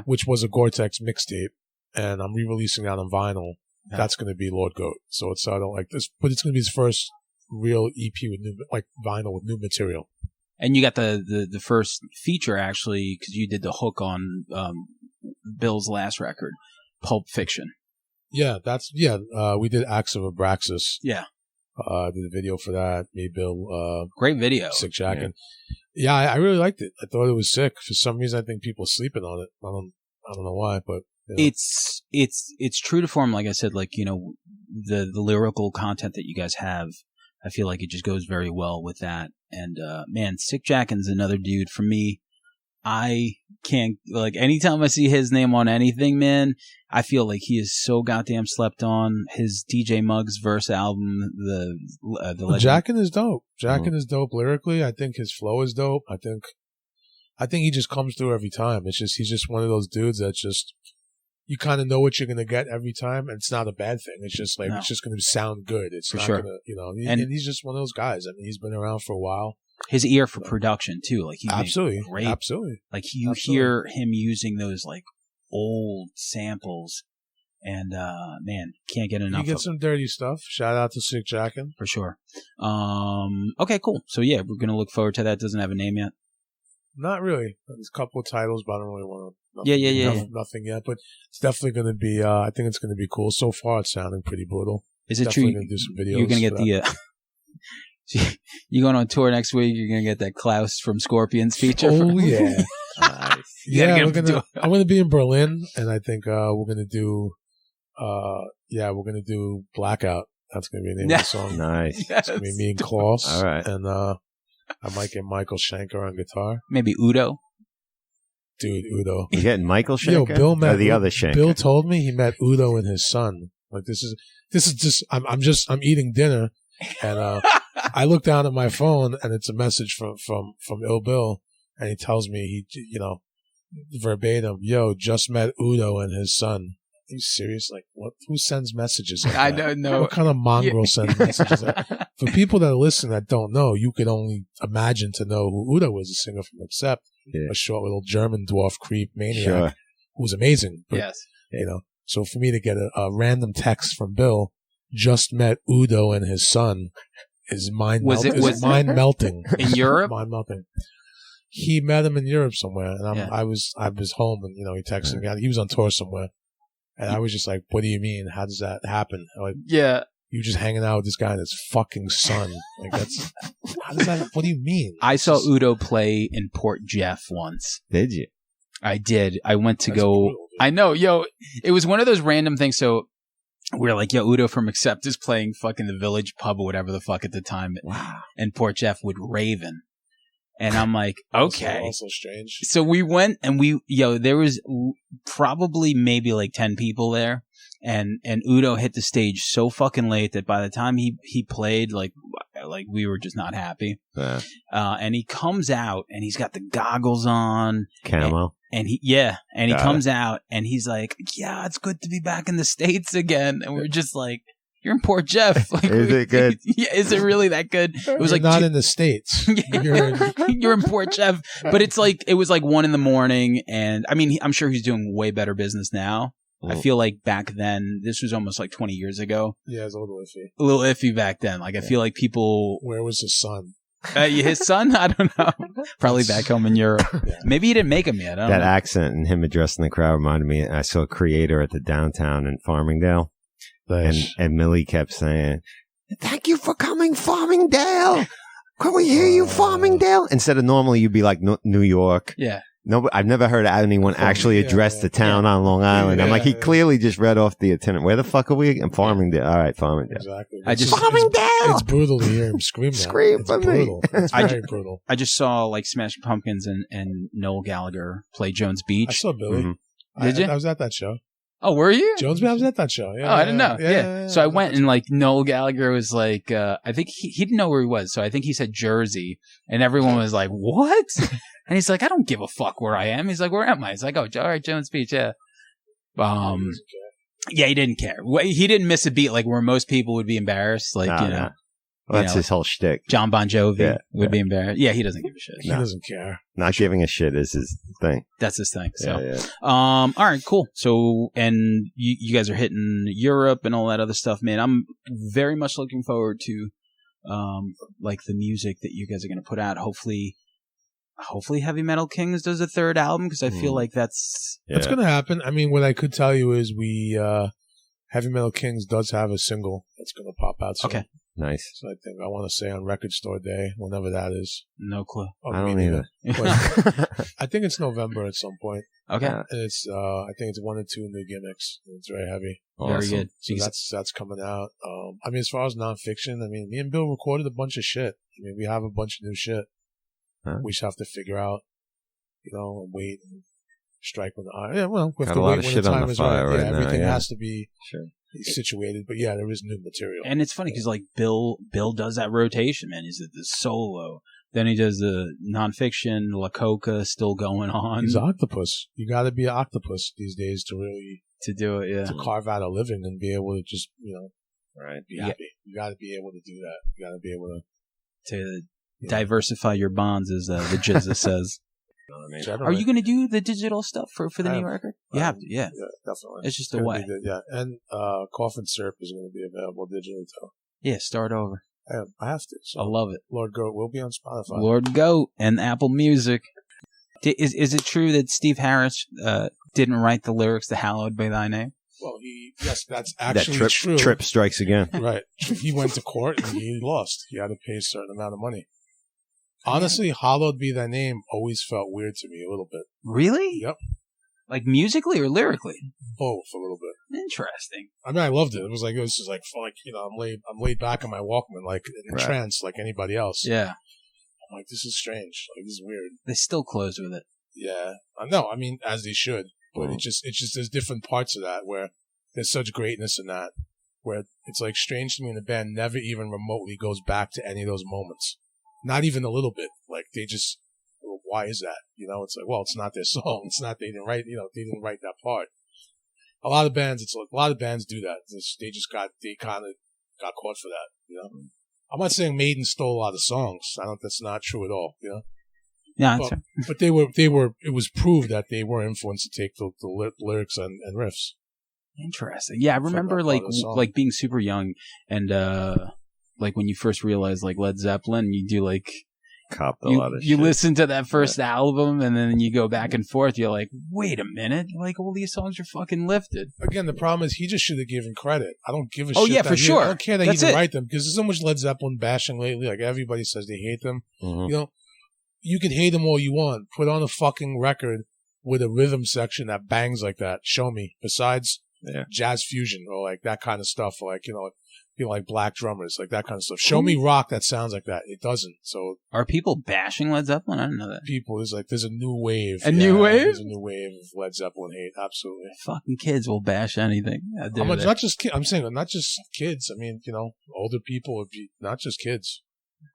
which was a Gore-Tex mixtape, and I'm re-releasing that on vinyl. Yeah. That's going to be Lord Goat. So it's I don't like this, but it's going to be his first real EP with new, like vinyl with new material. And you got the first feature actually because you did the hook on Bill's last record, Pulp Fiction. Yeah, we did Acts of Abraxas. Yeah. Did a video for that. Me, Bill. Great video. Sick Jacket. Yeah, I really liked it. I thought it was sick. For some reason, I think people are sleeping on it. I don't know why, but you know. It's true to form. Like I said, like you know, the lyrical content that you guys have, I feel like it just goes very well with that. And man, Sick Jackin's another dude for me. I can't, like, anytime I see his name on anything, man, I feel like he is so goddamn slept on. His DJ Muggs verse album, the Jackin is dope. Jackin is dope lyrically. I think his flow is dope. I think he just comes through every time. He's just one of those dudes that just, you kind of know what you're going to get every time, and it's not a bad thing. It's just like, it's just going to sound good. It's for not sure. going to, you know, and he's just one of those guys. I mean, he's been around for a while. His ear for production too, like he absolutely great. Absolutely. Like you hear him using those like old samples, and man, can't get enough. You get some dirty stuff. Shout out to Sick Jackin for sure. Okay, cool. So yeah, we're gonna look forward to that. Doesn't have a name yet. Not really. There's a couple of titles, but I don't really want to. Nothing yet, but it's definitely going to be. I think it's going to be cool. So far, it's sounding pretty brutal. Is it true? Gonna do some videos. You're going to get the. You going on tour next week? You're gonna get that Klaus from Scorpions feature. Oh yeah, yeah. I'm gonna be in Berlin, and I think we're gonna do. We're gonna do Blackout. That's gonna be the name of the song. Nice. It's gonna be me and Klaus. All right, and I might get Michael Schenker on guitar. Maybe Udo. Dude, Udo. You getting Michael Schenker? Yo, Bill met the other Schenker. Bill told me he met Udo and his son. Like this is just. I'm eating dinner, and I look down at my phone and it's a message from Ill Bill, and he tells me verbatim, yo, just met Udo and his son. Are you serious? Like what? Who sends messages like that? I don't know. What kind of mongrel sends messages like that? For people that listen that don't know, you could only imagine to know who Udo was, a singer from Accept, a short little German dwarf creep maniac who was amazing. But, you know, so for me to get a random text from Bill, just met Udo and his son, is mind melting. In Europe? Mind melting. He met him in Europe somewhere, and I was home, and you know he texted me. He was on tour somewhere, and I was just like, "What do you mean? How does that happen?" Like, you just hanging out with this guy and his fucking son. Like that's how does that? What do you mean? I saw Udo play in Port Jeff once. Did you? I did. I went to go. Brutal, I know, yo. It was one of those random things. So. We're like, yo, Udo from Accept is playing fucking the Village Pub or whatever the fuck at the time. Wow. And Port Jeff with Raven. And I'm like, okay. Also strange. So we went and there was probably maybe like 10 people there. And Udo hit the stage so fucking late that by the time he played, like we were just not happy. Yeah. And he comes out and he's got the goggles on. Camo. And he comes out and he's like, yeah, it's good to be back in the States again. And we're just like, you're in Port Jeff. Like, is it good? Yeah, is it really that good? It was you're not in the States. You're in Port Jeff. But it was like 1 a.m. And I mean, I'm sure he's doing way better business now. I feel like back then, this was almost like 20 years ago. Yeah, it's a little iffy. A little iffy back then. Like, I feel like people... Where was his son? His son? I don't know. Probably back home in Europe. Yeah. Maybe he didn't make him yet. I don't know. That accent and him addressing the crowd reminded me, I saw Creator at the downtown in Farmingdale. Nice. And Millie kept saying, thank you for coming, Farmingdale. Can we hear you, Farmingdale? Instead of normally you'd be like New York. Yeah. No, I've never heard anyone actually address the town on Long Island. I'm like, he clearly just read off the itinerary. Where the fuck are we? In Farmingdale. All right, Farmingdale. Exactly. Farmingdale! It's brutal to hear him scream that. Scream it's for brutal. me. It's very brutal. I just saw like Smashing Pumpkins and Noel Gallagher play Jones Beach. I saw Billy. Mm-hmm. Did you? I was at that show. Oh, were you? Jones Beach, I was at that show. Yeah, I didn't know. Yeah. So I went and like Noel Gallagher was like, I think he didn't know where he was. So I think he said Jersey and everyone was like, what? And he's like, I don't give a fuck where I am. He's like, where am I? He's like, oh, all right, Jones Beach, yeah. Yeah, he didn't care. He didn't miss a beat like where most people would be embarrassed. Like, you know. Well, that's his whole shtick. John Bon Jovi would be embarrassed. Yeah, he doesn't give a shit. He doesn't care. Not giving a shit is his thing. That's his thing. So, Yeah. all right, cool. So, and you guys are hitting Europe and all that other stuff, man. I'm very much looking forward to, like the music that you guys are going to put out. Hopefully Heavy Metal Kings does a third album, because I feel like that's going to happen. I mean, what I could tell you is Heavy Metal Kings does have a single that's going to pop out soon. Okay. Nice. So I think I want to say on Record Store Day, whenever that is. No clue. I don't either. I think it's November at some point. Okay. And it's I think it's 1 or 2 new gimmicks. It's very heavy. Very good. So that's coming out. I mean, as far as nonfiction, I mean, me and Bill recorded a bunch of shit. I mean, we have a bunch of new shit. Huh? We just have to figure out, and wait and strike when the iron. Yeah, well, we have Got to a lot wait of when shit the on time the is fire right. right now, Everything yeah. has to be situated. But yeah, there is new material. And it's funny because like Bill does that rotation, man. He's at the solo, then he does the nonfiction, La Coca still going on. He's an octopus. You got to be an octopus these days to really do it, yeah. To carve out a living and be able to just Right. be happy. You got to be able to do that. You got to be able to diversify your bonds, as the Jizza says. Generally. Are you going to do the digital stuff for the new record? You have to, yeah. Yeah, definitely. It's just a way. Yeah, and Coffin Syrup is going to be available digitally too. Yeah, start over. I have to. So I love it. Lord Goat will be on Spotify. Lord Goat and Apple Music. Is it true that Steve Harris didn't write the lyrics to "Hallowed Be Thy Name"? Well, yes, that's actually true. Trip strikes again. Right. He went to court and he lost. He had to pay a certain amount of money. Honestly, "Hallowed Be Thy Name" always felt weird to me a little bit. Really? Yep. Like musically or lyrically? Both, a little bit. Interesting. I mean, I loved it. It was just like I'm laid back in my Walkman, like in a trance, like anybody else. Yeah. I'm like, this is strange. Like, this is weird. They still close with it. Yeah. No, I mean, as they should. But it's just there's different parts of that where there's such greatness in that, where it's like strange to me, and the band never even remotely goes back to any of those moments. Not even a little bit. Like, they just, well, why is that? It's like, well, it's not their song. It's not, they didn't write that part. A lot of bands do that. They kind of got caught for that, I'm not saying Maiden stole a lot of songs. That's not true at all, Yeah, but they were, it was proved that they were influenced to take the lyrics and riffs. Interesting. Yeah, I remember like being super young and, like when you first realized like Led Zeppelin, you do like copped a lot of shit. You listen to that first album and then you go back and forth. You're like, wait a minute, like all these songs are fucking lifted. Again, the problem is he just should have given credit. I don't give a shit. Oh yeah, for sure. I don't care that he didn't write them because there's so much Led Zeppelin bashing lately. Like everybody says they hate them. Mm-hmm. You can hate them all you want. Put on a fucking record with a rhythm section that bangs like that. Show me. Besides jazz fusion or like that kind of stuff, or like like black drummers, like that kind of stuff. Show me rock that sounds like that. It doesn't. So are people bashing Led Zeppelin? I didn't know that. There's a new wave. New wave? There's a new wave of Led Zeppelin hate. Absolutely. Fucking kids will bash anything. Not just kids. I'm saying not just kids. I mean, older people, not just kids.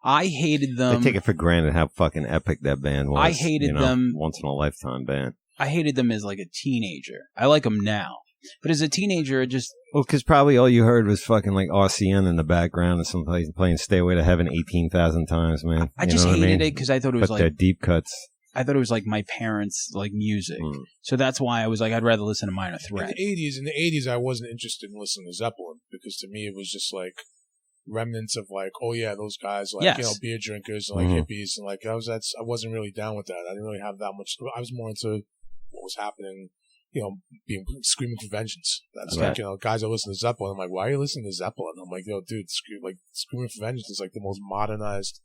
I hated them. They take it for granted how fucking epic that band was. I hated them. Once in a lifetime band. I hated them as like a teenager. I like them now. But as a teenager, it just... Well, because probably all you heard was fucking like RCN in the background or something playing Stairway to Heaven 18,000 times, man. I just hated it because I thought it was but they're deep cuts. I thought it was like my parents' like music. So that's why I was like, I'd rather listen to Minor Threat. In the 80s, I wasn't interested in listening to Zeppelin because to me it was just like remnants of like, oh yeah, those guys like, beer drinkers and like hippies and like I wasn't really down with that. I didn't really have that much. I was more into what was happening. Being screaming for vengeance. That's like, guys that listen to Zeppelin. I'm like, why are you listening to Zeppelin? I'm like, yo, dude, screaming for vengeance is like the most modernized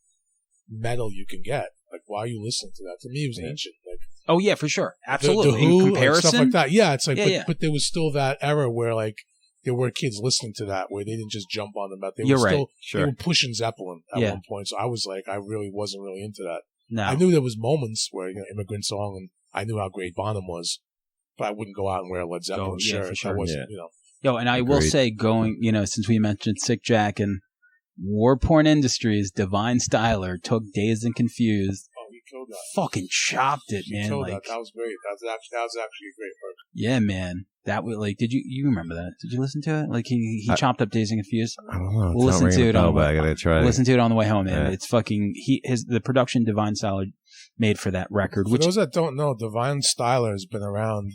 metal you can get. Like, why are you listening to that? To me, it was ancient. Like, oh yeah, for sure, absolutely. The Who, in comparison, stuff like that. Yeah, it's like, but there was still that era where like there were kids listening to that where they didn't just jump on them. But they were pushing Zeppelin at one point. So I was like, I really wasn't really into that. No, I knew there was moments where Immigrant Song, and I knew how great Bonham was. But I wouldn't go out and wear a Led Zeppelin shirt. For sure. I wasn't, Yo, and I will say, since we mentioned Sick Jack and War Porn Industries, Divine Styler took Dazed and Confused. Oh, he killed that. Fucking chopped it, man. Killed that. That was great. That was actually a great work. Yeah, man. That was like, you remember that? Did you listen to it? Like he chopped up Dazed and Confused. I don't know. We'll listen to it on the way. I gotta try. Listen to it on the way home, man. Yeah. It's fucking the production Divine Styler made for that record. For those that don't know, Divine Styler has been around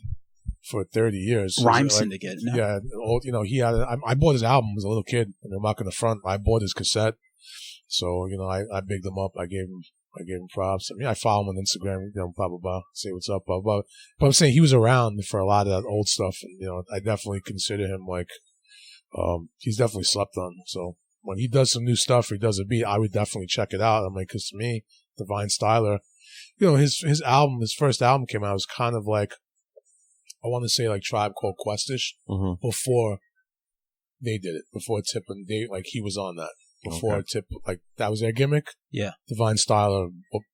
for 30 years. Rhyme Syndicate. No? Yeah, he had. I bought his album as a little kid, and I'm not going to front. I bought his cassette, so I bigged him up. I gave him props. I mean, I follow him on Instagram, blah blah blah. Say what's up, blah blah. But I'm saying he was around for a lot of that old stuff, and I definitely consider him like, he's definitely slept on. So when he does some new stuff, or he does a beat, I would definitely check it out. I'm like, because to me, Divine Styler, his first album came out, it was kind of like, I want to say like Tribe Called Quest-ish, before they did it, before Tip and he was on that. Before Tip, like that was their gimmick. Yeah. Divine Styler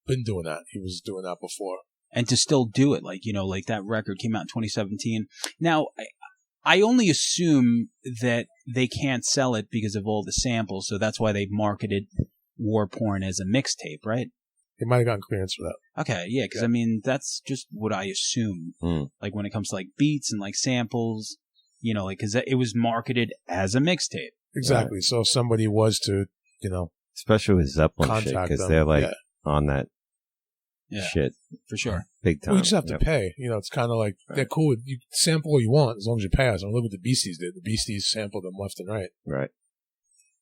been doing that. He was doing that before. And to still do it, like that record came out in 2017. Now, I only assume that they can't sell it because of all the samples, so that's why they marketed War Porn as a mixtape, right? They might have gotten clearance for that. Okay, yeah, because I mean, that's just what I assume. Like when it comes to like beats and like samples, because it was marketed as a mixtape. Exactly. Right. So if somebody was to, especially with Zeppelin shit, because they're like on that shit for sure. Big time. Well, you just have to pay. It's kind of like they're cool. You sample what you want as long as you pay us. I mean, look what the Beasties did. The Beasties sampled them left and right. Right.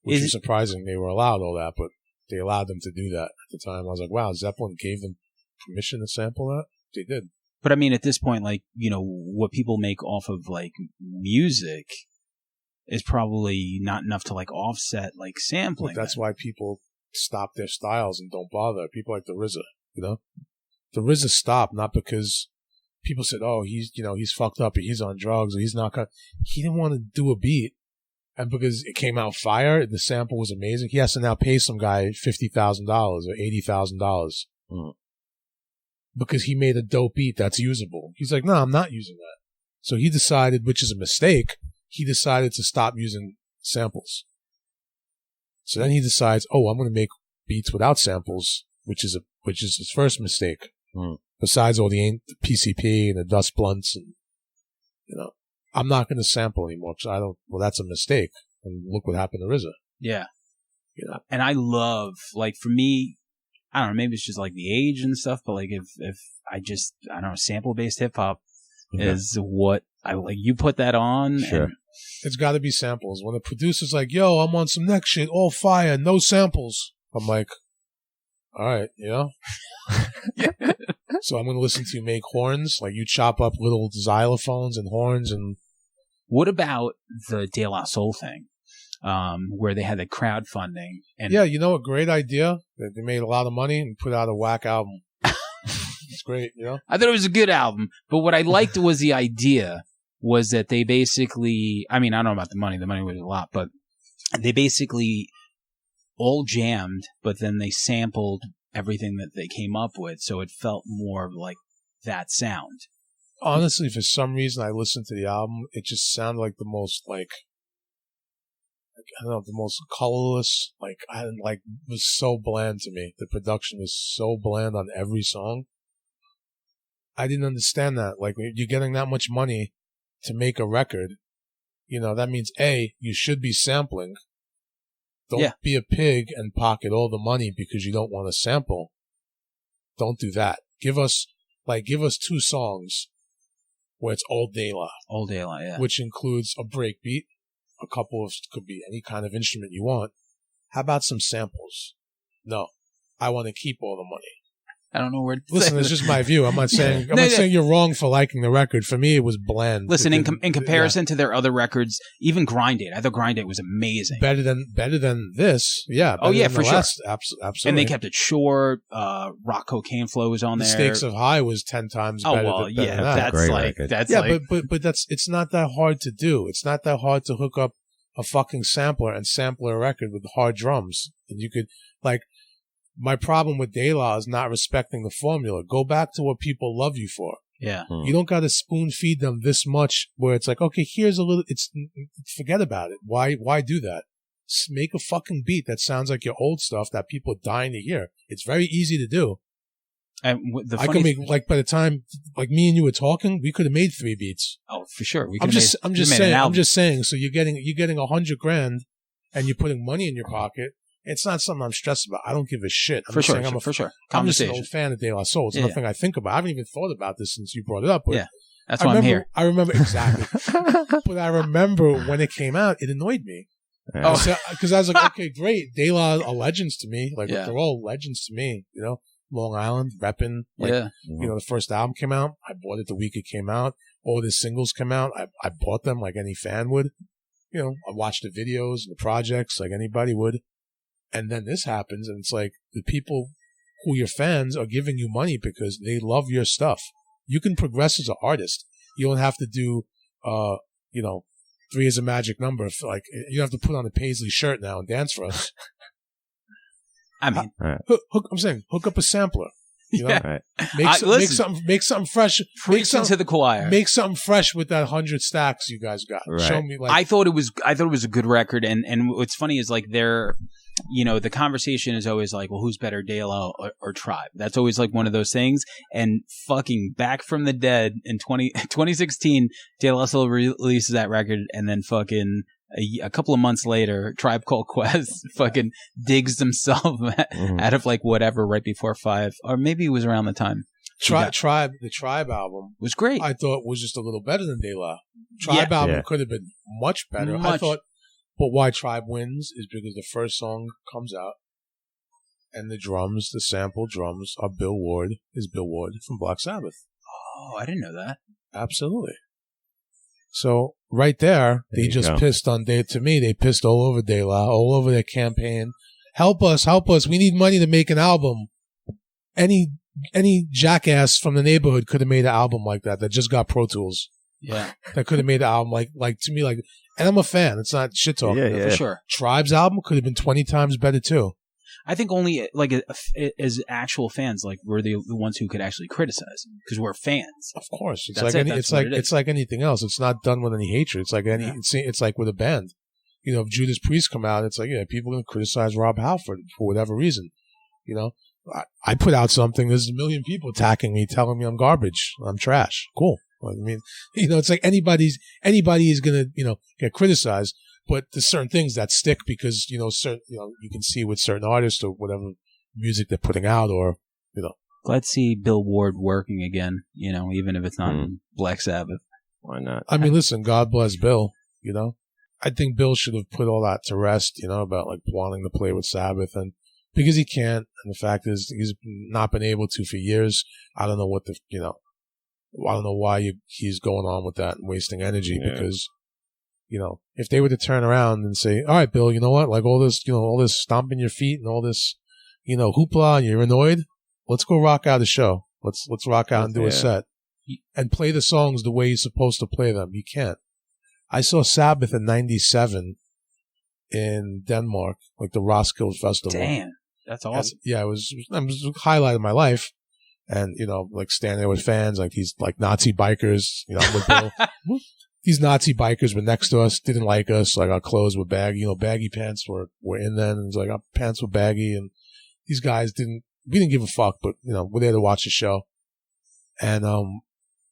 Which is surprising. They were allowed all that, but they allowed them to do that at the time. I was like, wow, Zeppelin gave them permission to sample that? They did. But I mean, at this point, like, what people make off of like music is probably not enough to like offset like sampling. But that's why people stop their styles and don't bother. People like the RZA, the RZA stopped not because people said, oh, he's fucked up, or he's on drugs, or he's not gonna. He didn't want to do a beat, and because it came out fire, the sample was amazing. He has to now pay some guy $50,000 or $80,000 because he made a dope beat that's usable. He's like, no, I'm not using that. So he decided, which is a mistake. He decided to stop using samples. So then he decides, oh, I'm going to make beats without samples, which is his first mistake. Besides all the PCP and the dust blunts, and I'm not going to sample anymore because I don't. Well, that's a mistake. And look what happened to RZA. Yeah. And I love, like, for me, I don't know, maybe it's just like the age and stuff, but like if I don't know, sample based hip hop is what I like. You put that on. Sure. And it's got to be samples. When the producer's like, yo, I'm on some next shit, all fire, no samples. I'm like, all right, So I'm going to listen to you make horns. Like you chop up little xylophones and horns. And what about the De La Soul thing? Where they had the crowdfunding. And a great idea. They made a lot of money and put out a whack album. It's great, I thought it was a good album, but what I liked was the idea was that they basically, I mean, I don't know about the money was a lot, but they basically all jammed, but then they sampled everything that they came up with, so it felt more like that sound. Honestly, for some reason, I listened to the album, it just sounded like the most, like I don't know, the most colorless, it was so bland to me. The production was so bland on every song. I didn't understand that. Like, when you're getting that much money to make a record, that means A, you should be sampling. Don't be a pig and pocket all the money because you don't want to sample. Don't do that. Give us 2 songs where it's all de la. All de la, yeah. Which includes a break beat. A couple of, could be any kind of instrument you want. How about some samples? No. I want to keep all the money. I don't know where to Listen, it's just my view. I'm not saying saying you're wrong for liking the record. For me, it was bland. Listen, in comparison to their other records, even Grind It, I thought Grind It was amazing. Better than this. Yeah. Oh, yeah, for sure. Absolutely. And they kept it short. Rock Cocaine Flow was on there. Stakes of High was 10 times better. Oh, well, better than that. That's great like, record. that's yeah, like. But it's not that hard to do. It's not that hard to hook up a fucking sampler and sample a record with hard drums. And you could, my problem with De La is not respecting the formula. Go back to what people love you for. Yeah. You don't got to spoon feed them this much where it's like, okay, here's a little, forget about it. Why do that? Make a fucking beat that sounds like your old stuff that people are dying to hear. It's very easy to do. And I could make, like, by the time, like, me and you were talking, we could have made 3 beats. Oh, for sure. I'm just saying. So you're getting $100,000 and you're putting money in your pocket. It's not something I'm stressed about. I don't give a shit. For sure. I'm just an old fan of De La Soul. It's nothing I think about. I haven't even thought about this since you brought it up. But that's why I'm here. I remember exactly. But I remember when it came out, it annoyed me. Yeah. Because I was like, okay, great. De La are legends to me. Like, they're all legends to me, you know? Long Island, repping. Like, you know, the first album came out. I bought it the week it came out. All the singles came out. I bought them like any fan would. You know, I watched the videos, the projects like anybody would. And then this happens, and it's like the people who your fans are giving you money because they love your stuff. You can progress as an artist. You don't have to do, you know, 3 is a magic number. Like, you don't have to put on a Paisley shirt now and dance for us. I mean, I'm saying, hook up a sampler. You know? Right. Make something fresh. Preach to the choir. Make something fresh with that 100 stacks you guys got. Right. Show me. Like, I thought it was a good record, and what's funny is like you know, the conversation is always like, well, who's better, De La or Tribe? That's always like one of those things. And fucking Back from the Dead in 2016, De La Soul releases that record, and then fucking a couple of months later, Tribe Called Quest fucking digs themselves out of like whatever right before 5, or maybe it was around the time. The Tribe album was great. I thought was just a little better than De La. Tribe album could have been much better. I thought. But why Tribe wins is because the first song comes out, and the drums, the sample drums, are Bill Ward from Black Sabbath. Oh, I didn't know that. Absolutely. So right there they just pissed on to me. They pissed all over De La, all over their campaign. Help us! We need money to make an album. Any jackass from the neighborhood could have made an album like that just got Pro Tools. Yeah, that could have made an album like to me like. And I'm a fan. It's not shit talking. Yeah, for sure. Tribe's album could have been 20 times better too. I think only like as actual fans, like we're the ones who could actually criticize because we're fans. Of course, it's like anything else. It's not done with any hatred. It's like it's like with a band. You know, if Judas Priest come out, it's like people are gonna criticize Rob Halford for whatever reason. You know, I put out something. There's a million people attacking me, telling me I'm garbage, I'm trash. Cool. I mean, you know, it's like anybody is gonna, you know, get criticized, but there's certain things that stick because, you know, you can see with certain artists or whatever music they're putting out, or, you know. Glad to see Bill Ward working again, you know, even if it's not Black Sabbath. Why not? I mean, listen, God bless Bill, you know. I think Bill should have put all that to rest, you know, about like wanting to play with Sabbath, and because he can't, and the fact is he's not been able to for years. I don't know what I don't know why he's going on with that and wasting energy because, you know, if they were to turn around and say, all right, Bill, you know what? Like all this stomping your feet and all this, you know, hoopla and you're annoyed. Let's go rock out a show. Let's rock out and do a set and play the songs the way you're supposed to play them. You can't. I saw Sabbath in 97 in Denmark, like the Roskilde Festival. Damn. That's awesome. And, it was a highlight of my life. And, you know, like standing there with fans, like these like Nazi bikers, you know, with Bill. These Nazi bikers were next to us, didn't like us, like our clothes were baggy, you know, baggy pants were in then, and it's like our pants were baggy, and these guys we didn't give a fuck, but, you know, we're there to watch the show. And,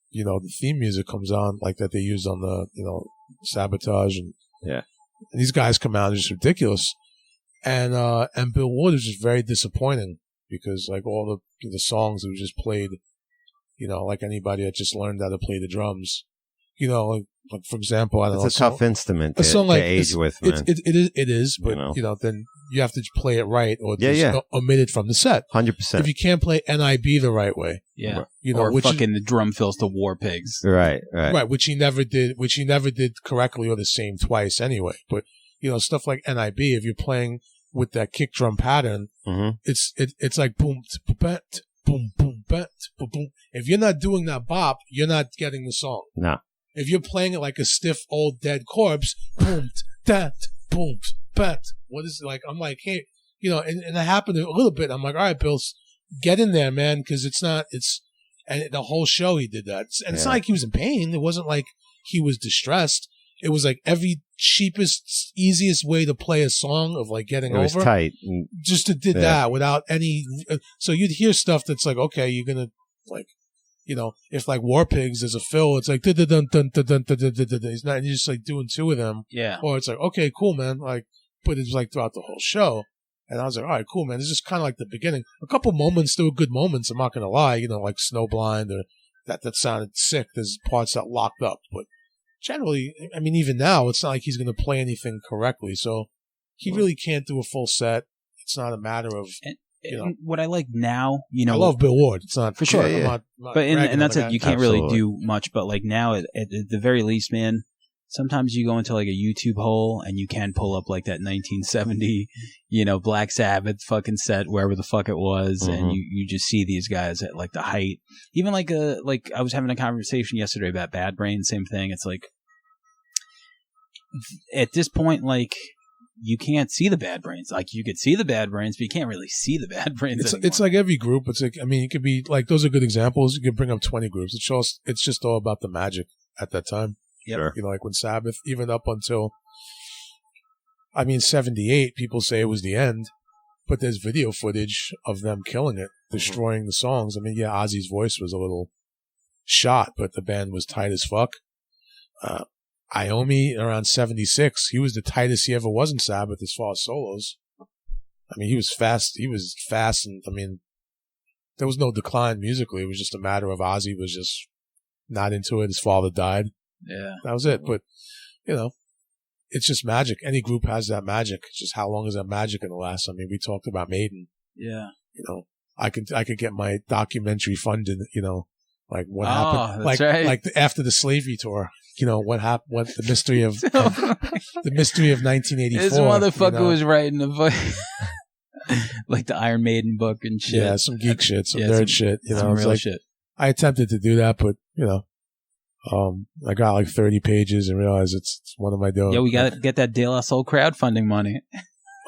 you know, the theme music comes on, like that they used on the, you know, Sabotage, and these guys come out, it's just ridiculous. And Bill Ward is just very disappointing. Because like all the songs that we just played, you know, like anybody that just learned how to play the drums, you know, like for example, I don't know. It's a tough instrument to age with, man. It is, but you know, then you have to play it right or just omit it from the set. 100%. If you can't play NIB the right way, you know, or fucking the drum fills to War Pigs, right, which he never did correctly or the same twice anyway. But you know, stuff like NIB, if you're playing with that kick drum pattern, it's like boom, boom, boom, boom, boom. If you're not doing that bop, you're not getting the song. No. If you're playing it like a stiff old dead corpse, boom, that, boom, bat. What is it like? I'm like, hey, you know, and it happened a little bit. I'm like, all right, Bill, get in there, man, because and the whole show he did that, and it's not like he was in pain. It wasn't like he was distressed. it was like every cheapest, easiest way to play a song of like getting over. It was tight. Just to did that without any. So you'd hear stuff that's like, okay, you're gonna like, you know, if like War Pigs is a fill, it's like dun dun dun dun dun dun dun dun. He's not. You're just like doing two of them. Yeah. Or it's like, okay, cool, man. Like, but it's like throughout the whole show. And I was like, all right, cool, man. This is kind of like the beginning. A couple moments, there were good moments. I'm not gonna lie. You know, like Snowblind or that sounded sick. There's parts that locked up, but generally, I mean, even now, it's not like he's going to play anything correctly. So he really can't do a full set. It's not a matter of, you know. What I like now, you know. I love Bill Ward. It's not for sure. Not but and that's it. You can't really Absolutely. do much. But like now, at the very least, man, sometimes you go into like a YouTube hole and you can pull up like that 1970, you know, Black Sabbath fucking set, wherever the fuck it was. And you just see these guys at like the height. Even like I was having a conversation yesterday about Bad Brains, same thing. It's like, at this point, like, you can't see the Bad Brains. Like, you could see the Bad Brains, but you can't really see the Bad Brains anymore. It's like every group. It's like, I mean, it could be like, those are good examples. You could bring up 20 groups. It's just all about the magic at that time. Yep. Sure. You know, like when Sabbath, even up until, I mean, 78, people say it was the end, but there's video footage of them killing it, destroying the songs. I mean, yeah, Ozzy's voice was a little shot, but the band was tight as fuck. Iommi, around 76, he was the tightest he ever was in Sabbath as far as solos. I mean, he was fast, and I mean, there was no decline musically. It was just a matter of Ozzy was just not into it. His father died. Yeah. That was it. But, you know, it's just magic. Any group has that magic. It's just how long is that magic going to last? I mean, we talked about Maiden. Yeah. You know, I could get my documentary funded, you know, like what That's happened, like, right. like after the slavery tour, you know, what happened, what the mystery of, the mystery of 1984. This motherfucker you know? was writing a book. Like the Iron Maiden book and shit. Yeah, some geek shit, some nerd shit. You know, some it's real like, shit. I attempted to do that, but, you know, I got like 30 pages and realized it's one of my doing. Yeah, we got to get that De La Soul crowdfunding money.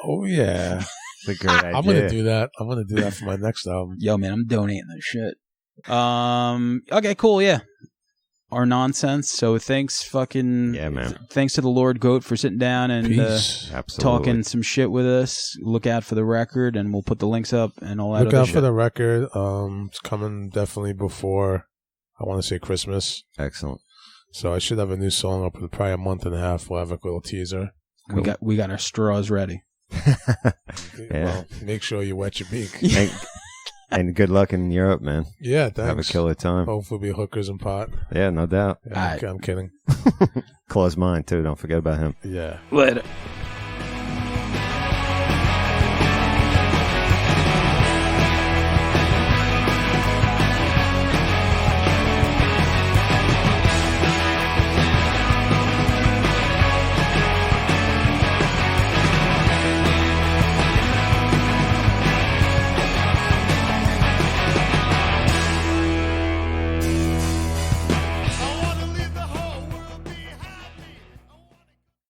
Oh, yeah. It's a great idea. I'm going to do that. I'm going to do that for my next album. Yo, man, I'm donating this shit. Okay, cool, yeah. Our nonsense. So thanks man. Thanks to the Lord Goat for sitting down and Peace. Absolutely. talking some shit with us. Look out for the record, and we'll put the links up and all that Look other out shit. for the record. It's coming definitely before, I want to say Christmas. Excellent. So I should have a new song up in probably a month and a half. We'll have a little teaser. We got our straws ready. Yeah. Well, make sure you wet your beak. And good luck in Europe, man. Yeah, thanks. Have a killer time. Hopefully be hookers and pot. Yeah, no doubt. Yeah, I'm kidding. Claw's mine, too. Don't forget about him. Yeah. Later.